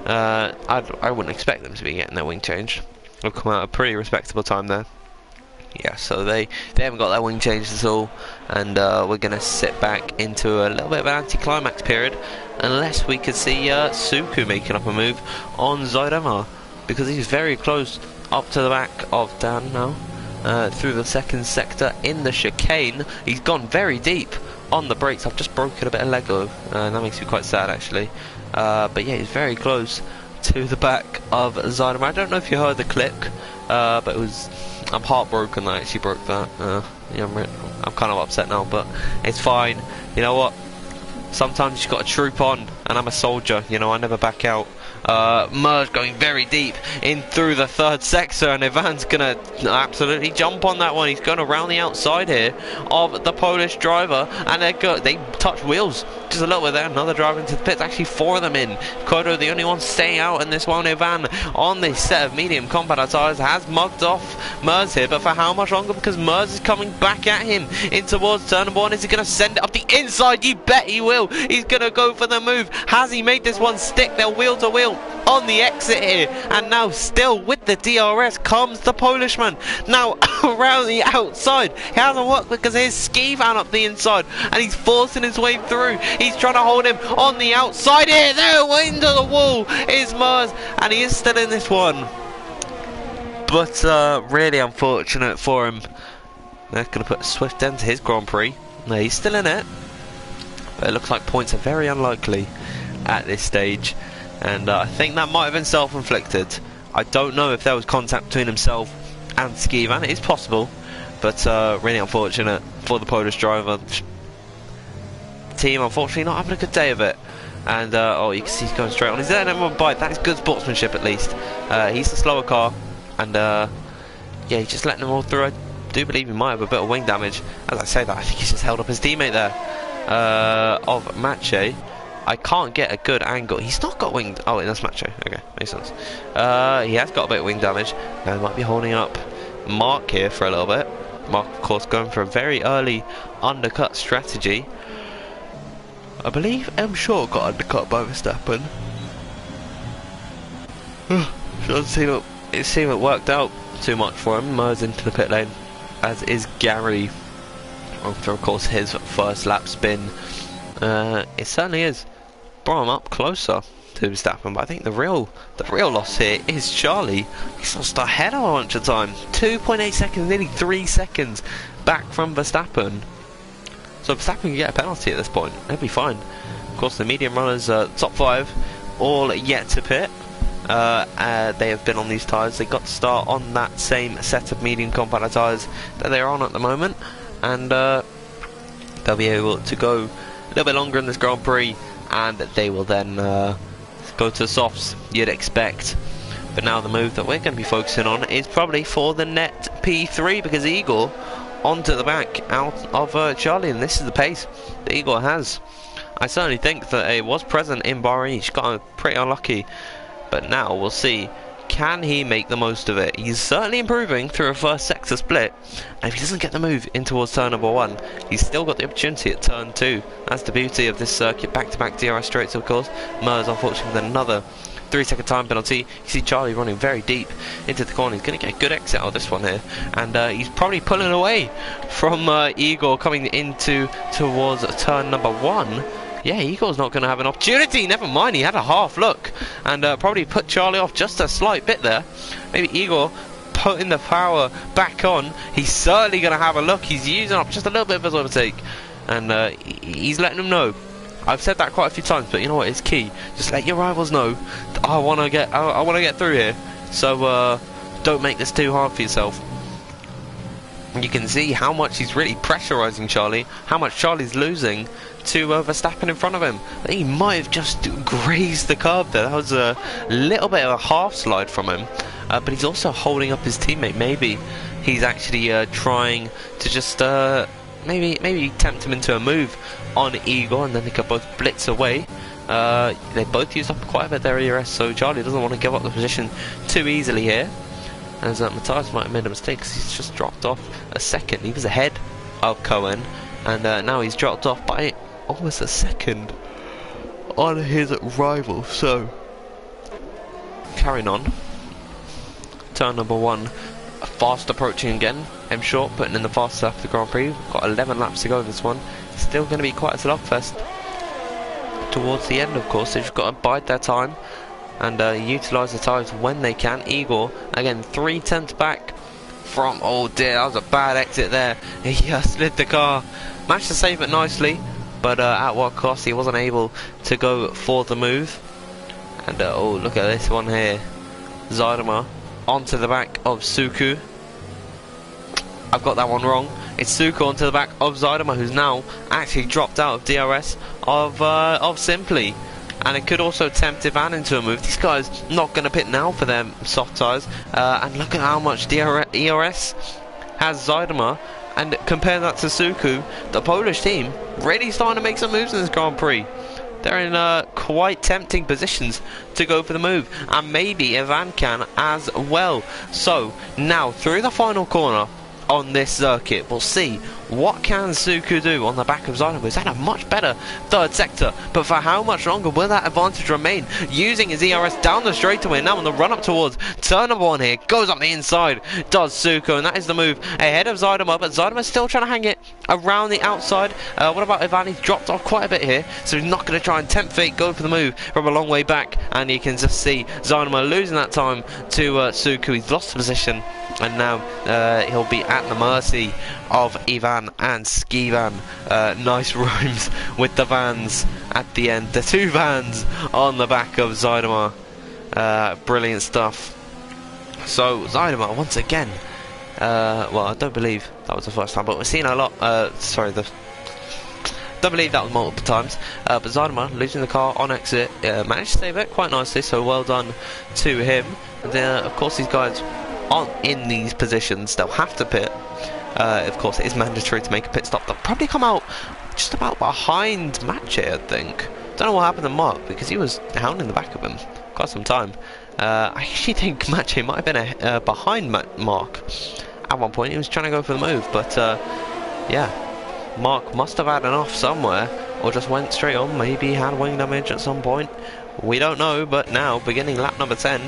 I wouldn't expect them to be getting their wing changed. They'll come out a pretty respectable time there. Yeah, so they haven't got their wing changed at all, and we're going to sit back into a little bit of an anti-climax period, unless we could see Suku making up a move on Zuidema, because he's very close up to the back of Dan now, through the second sector in the chicane. He's gone very deep on the brakes. I've just broken a bit of Lego, and that makes me quite sad actually. But yeah, he's very close to the back of Zuidema. I don't know if you heard the click, but it was... I'm heartbroken that I actually broke that. Yeah, I'm kind of upset now, but it's fine. You know what? Sometimes you've got to troop on, and I'm a soldier, you know, I never back out. Merge going very deep in through the third sector, and Ivan's gonna absolutely jump on that one. He's going around the outside here of the Polish driver, and they touch wheels just a little bit there. Another driver into the pits, actually 4 of them in. Kodo, the only one staying out in this one. Ivan on this set of medium combat tyres has mugged off Merz here, but for how much longer? Because Merz is coming back at him in towards turn number 1. Is he going to send it up the inside? You bet he will. He's going to go for the move. Has he made this one stick? They're wheel to wheel on the exit here, and now still with the DRS comes the Polishman. Now around the outside, it hasn't worked because his ski van up the inside, and he's forcing his way through. He's trying to hold him on the outside here. There, into the wall is Mars, and he is still in this one. But really unfortunate for him. They're going to put a swift end to his Grand Prix. No, he's still in it, but it looks like points are very unlikely at this stage. And I think that might have been self-inflicted. I don't know if there was contact between himself and Ski Van. It is possible, but really unfortunate for the Polish driver. Team, unfortunately, not having a good day of it. And oh, you can see he's going straight on. He's there, number 1 bite. That is good sportsmanship, at least. He's the slower car, and yeah, he's just letting them all through. I do believe he might have a bit of wing damage. As I say that, I think he's just held up his teammate there of Mache. I can't get a good angle. He's not got wing... Oh, that's Macho. Okay, makes sense. He has got a bit of wing damage. Now he might be holding up Mark here for a little bit. Mark, of course, going for a very early undercut strategy. I believe M. Short got undercut by Verstappen. It seemed it worked out too much for him. Mer's into the pit lane, as is Gary. after, of course, his first lap spin. It certainly is brought him up closer to Verstappen, but I think the real loss here is Charlie. He's lost ahead of a bunch of time. 2.8 seconds, nearly 3 seconds back from Verstappen. So Verstappen can get a penalty at this point. He'll be fine. Of course, the medium runners, top 5, all yet to pit. They have been on these tyres. They got to start on that same set of medium compound tyres that they're on at the moment, and they'll be able to go a little bit longer in this Grand Prix, and they will then go to the softs, you'd expect. But now the move that we're going to be focusing on is probably for the net P3, because Igor onto the back out of Charlie, and this is the pace that Igor has. I certainly think that it was present in Bahrain. He got pretty unlucky, but now we'll see, can he make the most of it? He's certainly improving through a first sector split, and if he doesn't get the move in towards turn number 1, he's still got the opportunity at turn 2. That's the beauty of this circuit. Back-to-back DRS straights, of course. Mers, unfortunately, with another 3-second time penalty. You see Charlie running very deep into the corner. He's going to get a good exit out of this one here, and he's probably pulling away from Igor coming into towards turn number 1. Yeah, Igor's not going to have an opportunity. Never mind, he had a half look and probably put Charlie off just a slight bit there. Maybe Igor putting the power back on. He's certainly going to have a look. He's using up just a little bit of his overtake, and he's letting them know. I've said that quite a few times, but you know what? It's key. Just let your rivals know that I want to get through here. So don't make this too hard for yourself. You can see how much he's really pressurising Charlie, how much Charlie's losing to Verstappen in front of him. I think he might have just grazed the curb there. That was a little bit of a half slide from him, but he's also holding up his teammate. Maybe he's actually trying to just maybe tempt him into a move on Igor, and then they can both blitz away. They both used up quite a bit of their ERS, so Charlie doesn't want to give up the position too easily here. As Matthias might have made a mistake, because he's just dropped off a second. He was ahead of Cohen, and now he's dropped off by almost a second on his rival. So carrying on, turn number 1, fast approaching again. M Short putting in the fastest lap of the Grand Prix. We've got 11 laps to go in this one. It's still going to be quite a slugfest towards the end, of course. They've got to bide their time and utilise the tyres when they can. Igor again 3/10 back from, oh dear, that was a bad exit there. He slid the car, managed to save it nicely, but at what cost? He wasn't able to go for the move. And oh, look at this one here, Zuidema onto the back of Suku. I've got that one wrong. It's Suku onto the back of Zuidema, who's now actually dropped out of DRS of Simply. And it could also tempt Ivan into a move. These guys not going to pit now for them soft tyres. And look at how much ERS has Zuidema. And compare that to Suku, the Polish team really starting to make some moves in this Grand Prix. They're in quite tempting positions to go for the move. And maybe Ivan can as well. So now through the final corner on this circuit, we'll see what can Suku do on the back of Zuidema. He's had a much better third sector, but for how much longer will that advantage remain? Using his ERS down the straightaway, now on the run up towards turn number 1 here, goes up the inside, does Suku, and that is the move ahead of Zuidema, but Zuidema's still trying to hang it around the outside. What about Ivan? He's dropped off quite a bit here, so he's not going to try and tempt fate, go for the move from a long way back, and you can just see Zuidema losing that time to Suku. He's lost the position, and now he'll be at the mercy of Ivan and Skivan. Nice rhymes with the vans at the end. The 2 vans on the back of Zuidema. Brilliant stuff. So Zuidema once again. Well, I don't believe that was the first time, but we're seeing a lot. Don't believe that was multiple times. But Zuidema losing the car on exit, managed to save it quite nicely. So well done to him. And of course, these guys aren't in these positions. They'll have to pit. Of course, it is mandatory to make a pit stop. They'll probably come out just about behind Mache, I think. Don't know what happened to Mark, because he was hounding the back of him quite some time. I actually think Mache might have been behind Mark at one point. He was trying to go for the move, but yeah, Mark must have had enough somewhere, or just went straight on. Maybe he had wing damage at some point. We don't know, but now, beginning lap number 10,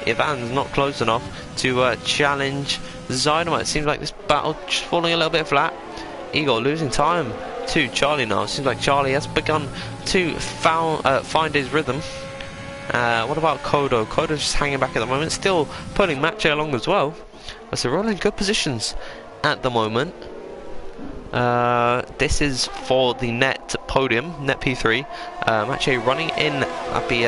Ivan's not close enough to challenge Zuidema. It seems like this battle just falling a little bit flat. Igor losing time to Charlie now. Seems like Charlie has begun to find his rhythm. What about Kodo? Kodo's just hanging back at the moment, still pulling Mache along as well. But they're all in good positions at the moment. This is for the net podium, net P3. Mache running in at the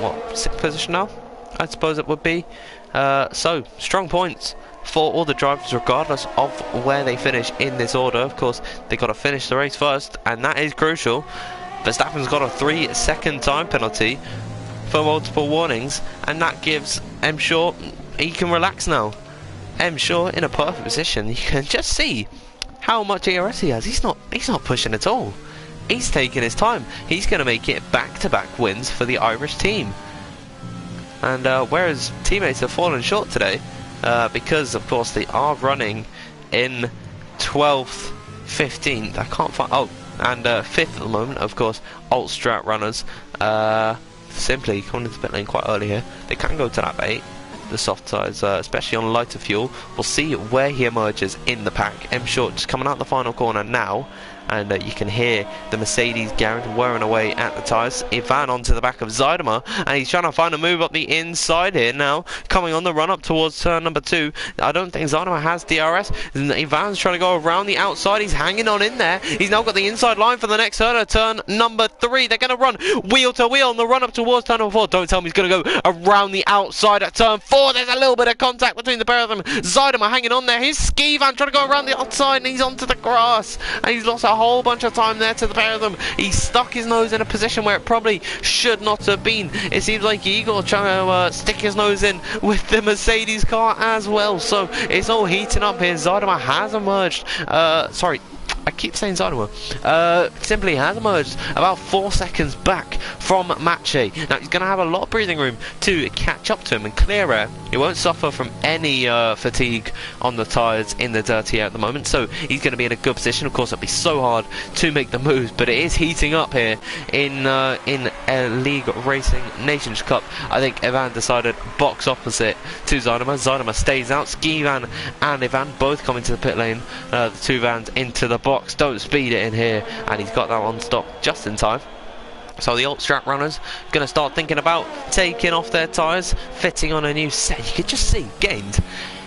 what, 6th position now, I suppose it would be. So strong points for all the drivers, regardless of where they finish in this order. Of course, they got to finish the race first, and that is crucial. Verstappen's got a 3-second time penalty for multiple warnings, and that gives M Short, he can relax now. M Short in a perfect position. You can just see how much ERS he has. He's not pushing at all. He's taking his time. He's going to make it back-to-back wins for the Irish team. And whereas teammates have fallen short today, because of course they are running in 12th, 15th. I can't find. Oh, and 5th at the moment. Of course, alt strat runners simply coming into pit lane quite early here. They can go to lap 8. The soft tyres, especially on lighter fuel. We'll see where he emerges in the pack. M Short just coming out the final corner now, and you can hear the Mercedes garage whirring away at the tyres. Ivan onto the back of Zuidema, and he's trying to find a move up the inside here now, coming on the run up towards turn number 2. I don't think Zuidema has DRS. Ivan's trying to go around the outside. He's hanging on in there. He's now got the inside line for the next turn number 3. They're going to run wheel to wheel on the run up towards turn number 4. Don't tell me he's going to go around the outside at turn 4. There's a little bit of contact between the pair of them. Zuidema hanging on there. Here's Ski Van trying to go around the outside, and he's onto the grass, and he's lost a whole bunch of time there to the pair of them. He stuck his nose in a position where it probably should not have been. It seems like Igor trying to stick his nose in with the Mercedes car as well. So it's all heating up here. Zuidema has emerged. Sorry, I keep saying Zuidema. Simply has emerged about 4 seconds back from Mache. Now he's going to have a lot of breathing room to catch up to him and clear air. He won't suffer from any fatigue on the tyres in the dirty air at the moment, so he's going to be in a good position. Of course, it'll be so hard to make the moves, but it is heating up here in League Racing Nations Cup. I think Ivan decided box opposite to Zuidema. Zuidema stays out. Ski Van and Ivan both coming to the pit lane. The two vans into the box. Don't speed it in here, and he's got that on stop just in time. So the alt strat runners going to start thinking about taking off their tyres, fitting on a new set. You could just see gained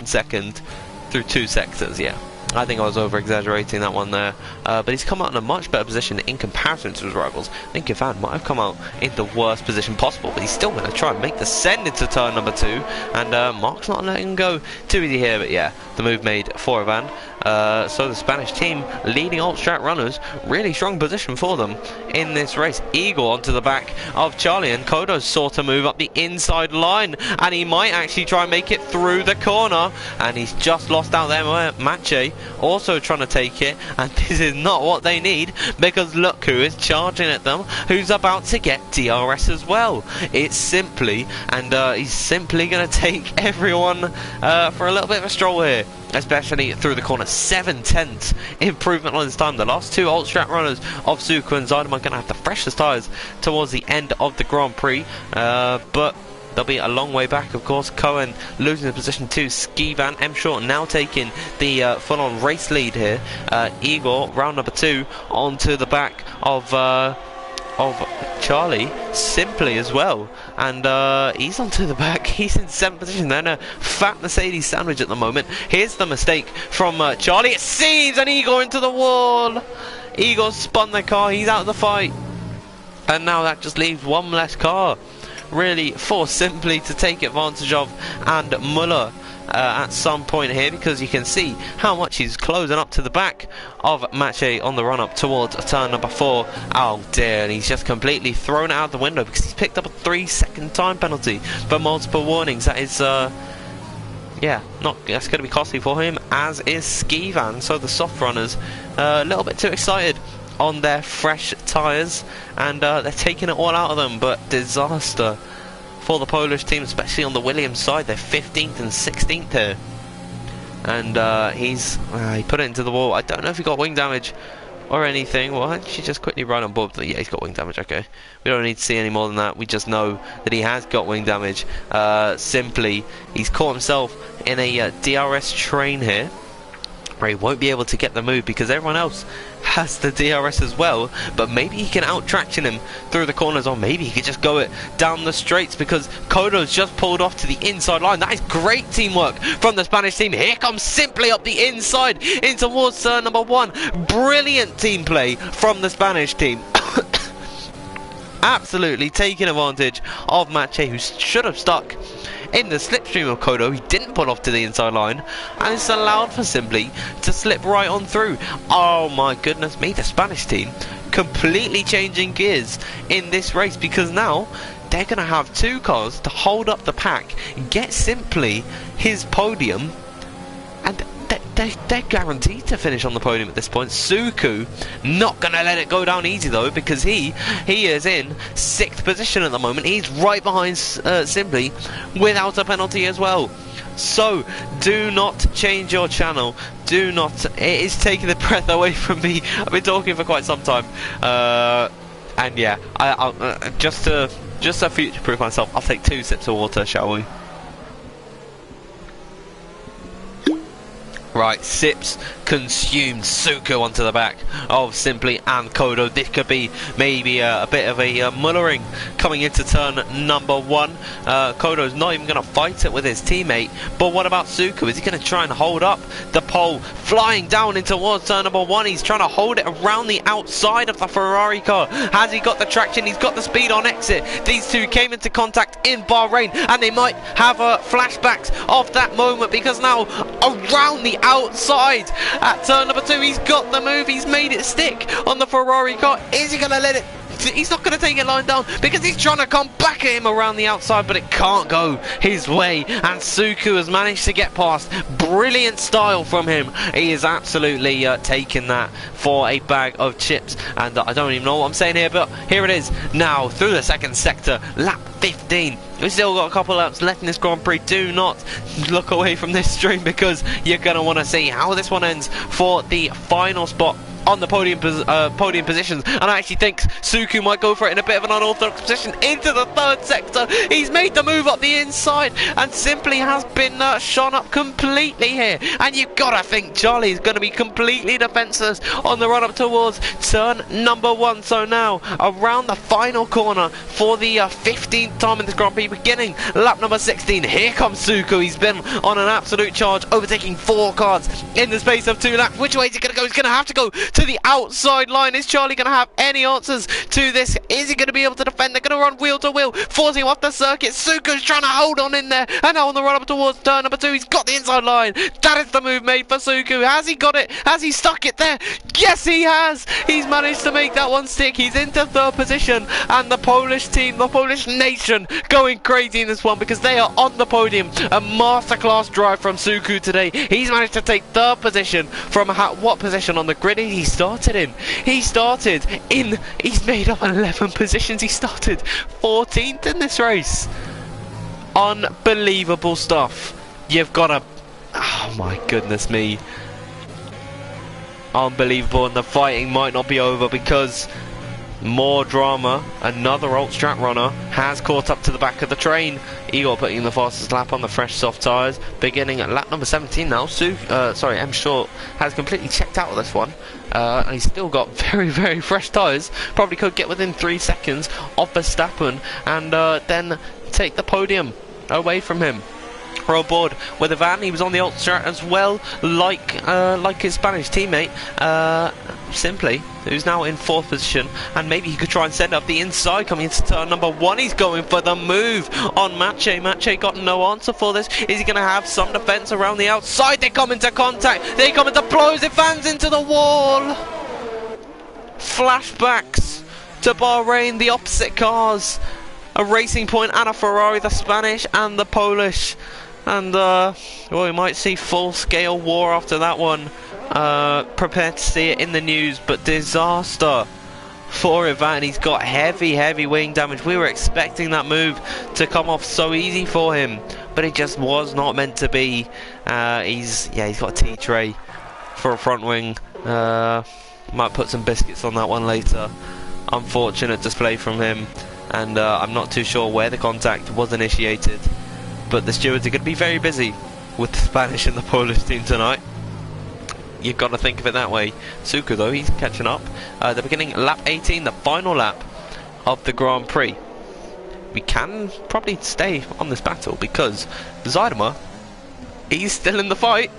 second through 2 sectors. Yeah, I think I was over exaggerating that one there, but he's come out in a much better position in comparison to his rivals. I think Ivan might have come out in the worst position possible, but he's still going to try and make the send into turn number 2, and Mark's not letting him go too easy here. But yeah, the move made for Ivan. So the Spanish team leading alt strat runners, really strong position for them in this race. Igor onto the back of Charlie, and Kodo sort of move up the inside line, and he might actually try and make it through the corner, and he's just lost out there. Mache also trying to take it, and this is not what they need, because look who is charging at them, who's about to get DRS as well. It's simply, and he's simply going to take everyone for a little bit of a stroll here, especially through the corner. 7/10 improvement on his time. The last 2 alt strat runners of Zuko and Zuidema are going to have the freshest tyres towards the end of the Grand Prix, but they'll be a long way back. Of course, Cohen losing the position to Ski Van. M Short now taking the full-on race lead here. Igor, round number 2, onto the back of Charlie simply as well, and he's onto the back. He's in 7th position. They're in a fat Mercedes sandwich at the moment. Here's the mistake from Charlie. It seems, and Igor into the wall. Igor spun the car. He's out of the fight, and now that just leaves one less car really for simply to take advantage of, and Muller at some point here, because you can see how much he's closing up to the back of Mache on the run up towards turn number 4. Oh dear, and he's just completely thrown it out the window because he's picked up a 3-second time penalty for multiple warnings. That is yeah, that's going to be costly for him, as is Ski Van. So the soft runners a little bit too excited on their fresh tyres, and they're taking it all out of them, but disaster for the Polish team, especially on the Williams side. They're 15th and 16th here, and he put it into the wall. I don't know if he got wing damage or anything. Well, why don't you just quickly run on board? Yeah, he's got wing damage. Okay, we don't need to see any more than that. We just know that he has got wing damage. Simply, he's caught himself in a DRS train here, where he won't be able to get the move because everyone else has the DRS as well, but maybe he can out-traction him through the corners, or maybe he could just go it down the straights because Kodo's just pulled off to the inside line. That is great teamwork from the Spanish team. Here comes Simply up the inside in towards turn number 1. Brilliant team play from the Spanish team. Absolutely taking advantage of Mache, who should have stuck in the slipstream of Kodo. He didn't pull off to the inside line, and it's allowed for Simply to slip right on through. Oh my goodness me, the Spanish team completely changing gears in this race, because now they're going to have 2 cars to hold up the pack, get Simply his podium, and they're guaranteed to finish on the podium at this point. Suku not going to let it go down easy though, because he is in 6th position at the moment. He's right behind Simply without a penalty as well. So do not change your channel. Do not. It is taking the breath away from me. I've been talking for quite some time, and yeah, I'll just to future-proof myself, I'll take 2 sips of water, shall we? Right, sips consumed. Suku onto the back of Simply and Kodo. This could be maybe a bit of a mullering coming into turn number 1. Kodo's not even going to fight it with his teammate, but what about Suku? Is he going to try and hold up the pole? Flying down into towards turn number 1, he's trying to hold it around the outside of the Ferrari car. Has he got the traction? He's got the speed on exit. These two came into contact in Bahrain, and they might have flashbacks of that moment, because now around the outside at turn number 2, he's got the move. He's made it stick on the Ferrari car. Is he going to let it? He's not going to take it lying down, because he's trying to come back at him around the outside, but it can't go his way, and Suku has managed to get past. Brilliant style from him. He is absolutely taking that for a bag of chips, and I don't even know what I'm saying here, but here it is now through the 2nd sector, lap 15. We've still got a couple laps left in this Grand Prix. Do not look away from this stream, because you're going to want to see how this one ends for the final spot on the podium positions. And I actually think Suku might go for it in a bit of an unorthodox position into the 3rd sector. He's made the move up the inside, and Simply has been shone up completely here, and you've got to think Charlie is going to be completely defenseless on the run up towards turn number 1. So now around the final corner for the 15th time in this Grand Prix, beginning lap number 16. Here comes Suku. He's been on an absolute charge, overtaking 4 cars in the space of 2 laps. Which way is he going to go? He's going to have to go to the outside line. Is Charlie going to have any answers to this? Is he going to be able to defend? They're going to run wheel to wheel, forcing him off the circuit. Suku's trying to hold on in there, and now on the run up towards turn number 2, he's got the inside line. That is the move made for Suku. Has he got it? Has he stuck it there? Yes, he has. He's managed to make that one stick. He's into 3rd position, and the Polish team, the Polish nation, going crazy in this one, because they are on the podium. A masterclass drive from Suku today. He's managed to take 3rd position from what position on the grid he started in? He's made up 11 positions. He started 14th in this race. Unbelievable stuff. You've got to, oh my goodness me, unbelievable. And the fighting might not be over, because more drama. Another Altstrat runner has caught up to the back of the train. Igor putting the fastest lap on the fresh soft tyres, beginning at lap number 17 now. M Short has completely checked out of this one. And he's still got very, very fresh tyres. Probably could get within 3 seconds of Verstappen, and then take the podium away from him. On board with a van. He was on the Altstrat as well, like his Spanish teammate, Simply, who's now in 4th position, and maybe he could try and send up the inside coming into turn number 1. He's going for the move on Mache. Mache got no answer for this. Is he going to have some defense around the outside? They come into contact. They come into blows it fans into the wall. Flashbacks to Bahrain, the opposite cars, a Racing Point and a Ferrari, the Spanish and the Polish. And, well, we might see full-scale war after that one. Prepared to see it in the news, but disaster for Ivan. He's got heavy wing damage. We were expecting that move to come off so easy for him, but it just was not meant to be. He's got a T-tray for a front wing. Might put some biscuits on that one later. Unfortunate display from him, and I'm not too sure where the contact was initiated. But the stewards are going to be very busy with the Spanish and the Polish team tonight. You've got to think of it that way. Suku, though, he's catching up. The beginning, lap 18, the final lap of the Grand Prix. We can probably stay on this battle because Zuidema, he's still in the fight.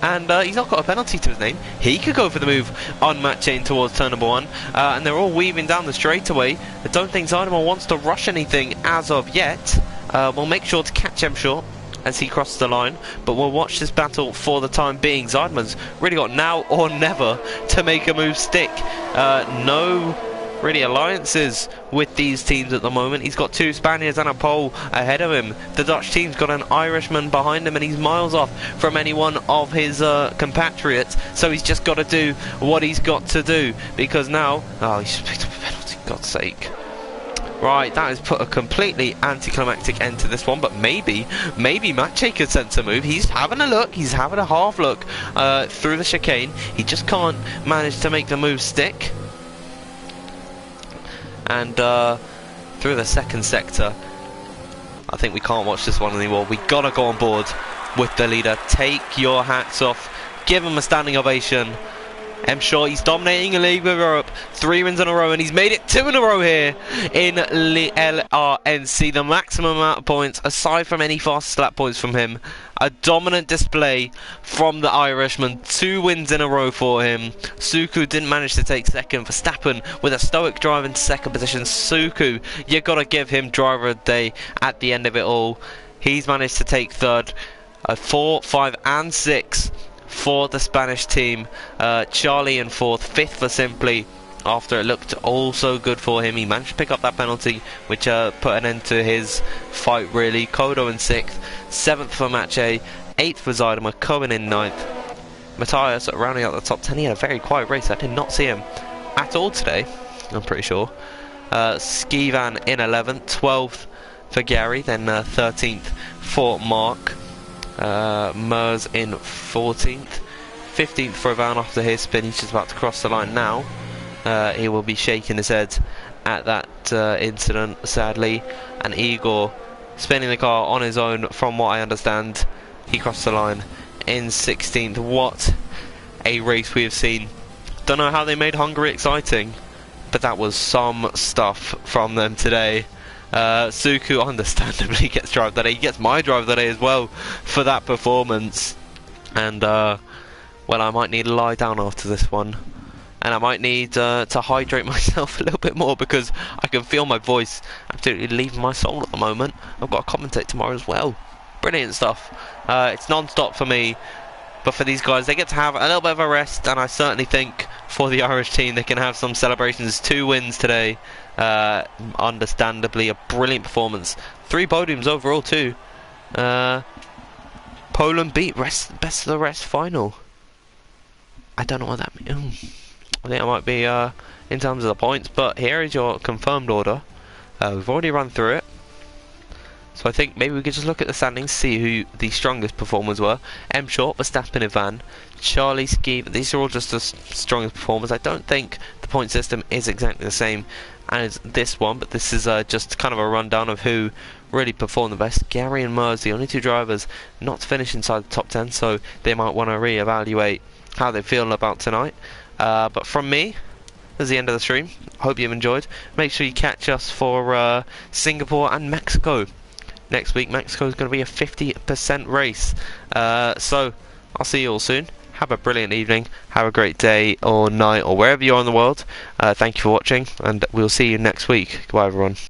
And he's not got a penalty to his name. He could go for the move on match chain towards turn number 1. And they're all weaving down the straightaway. I don't think Zuidema wants to rush anything as of yet. We'll make sure to catch him short as he crosses the line, but we'll watch this battle for the time being. Zuidema's really got now or never to make a move stick. No really alliances with these teams at the moment. He's got 2 Spaniards and a Pole ahead of him. The Dutch team's got an Irishman behind him, and he's miles off from any one of his compatriots, so he's just got to do what he's got to do, because now, oh, he's picked up a penalty, God's sake. Right, that has put a completely anticlimactic end to this one, but maybe Maciej could sense a move. He's having a look, he's having a half look through the chicane. He just can't manage to make the move stick. And through the second sector, I think we can't watch this one anymore. We gotta go on board with the leader. Take your hats off, give him a standing ovation. I'm sure he's dominating the league with Europe. 3 wins in a row, and he's made it 2 in a row here in LRNC. The maximum amount of points, aside from any fast lap points from him. A dominant display from the Irishman. 2 wins in a row for him. Suku didn't manage to take second. Verstappen with a stoic drive in second position. Suku, you got to give him driver of the day at the end of it all. He's managed to take third. 4, 5 and 6 for the Spanish team. Charlie in 4th, 5th for Simply. After it looked all so good for him, he managed to pick up that penalty, which put an end to his fight really. Kodo in 6th, 7th for Maciej, 8th for Zuidema, Cohen in 9th. Matthias rounding out the top 10. He had a very quiet race. I did not see him at all today, I'm pretty sure. Skivan in 11th, 12th for Gary, then 13th for Mark. Mers in 14th, 15th for Ivan after his spin. He's just about to cross the line now. He will be shaking his head at that incident, sadly. And Igor spinning the car on his own, from what I understand. He crossed the line in 16th. What a race we have seen. Don't know how they made Hungary exciting, but that was some stuff from them today. Suku understandably gets drive of the day. He gets my drive of the day as well for that performance. And well, I might need to lie down after this one, and I might need to hydrate myself a little bit more, because I can feel my voice absolutely leaving my soul at the moment. I've got to commentate tomorrow as well. Brilliant stuff. It's non-stop for me, but for these guys, they get to have a little bit of a rest, and I certainly think for the Irish team they can have some celebrations. 2 wins today. Understandably a brilliant performance. 3 podiums overall too. Poland beat best of the rest final. I don't know what that means. I think I might be in terms of the points, but here is your confirmed order. We've already run through it, so I think maybe we could just look at the standings, see who the strongest performers were. M Short, Verstappen, Ivan, Charlie, Ski. These are all just the strongest performers. I don't think the point system is exactly the same as this one, but this is just kind of a rundown of who really performed the best. Gary and Mers, the only 2 drivers not to finish inside the top 10, so they might want to re-evaluate how they feel about tonight. But from me, this is the end of the stream. Hope you've enjoyed. Make sure you catch us for Singapore and Mexico next week. Mexico is going to be a 50% race. So I'll see you all soon. Have a brilliant evening, have a great day or night or wherever you are in the world. Thank you for watching, and we'll see you next week. Goodbye everyone.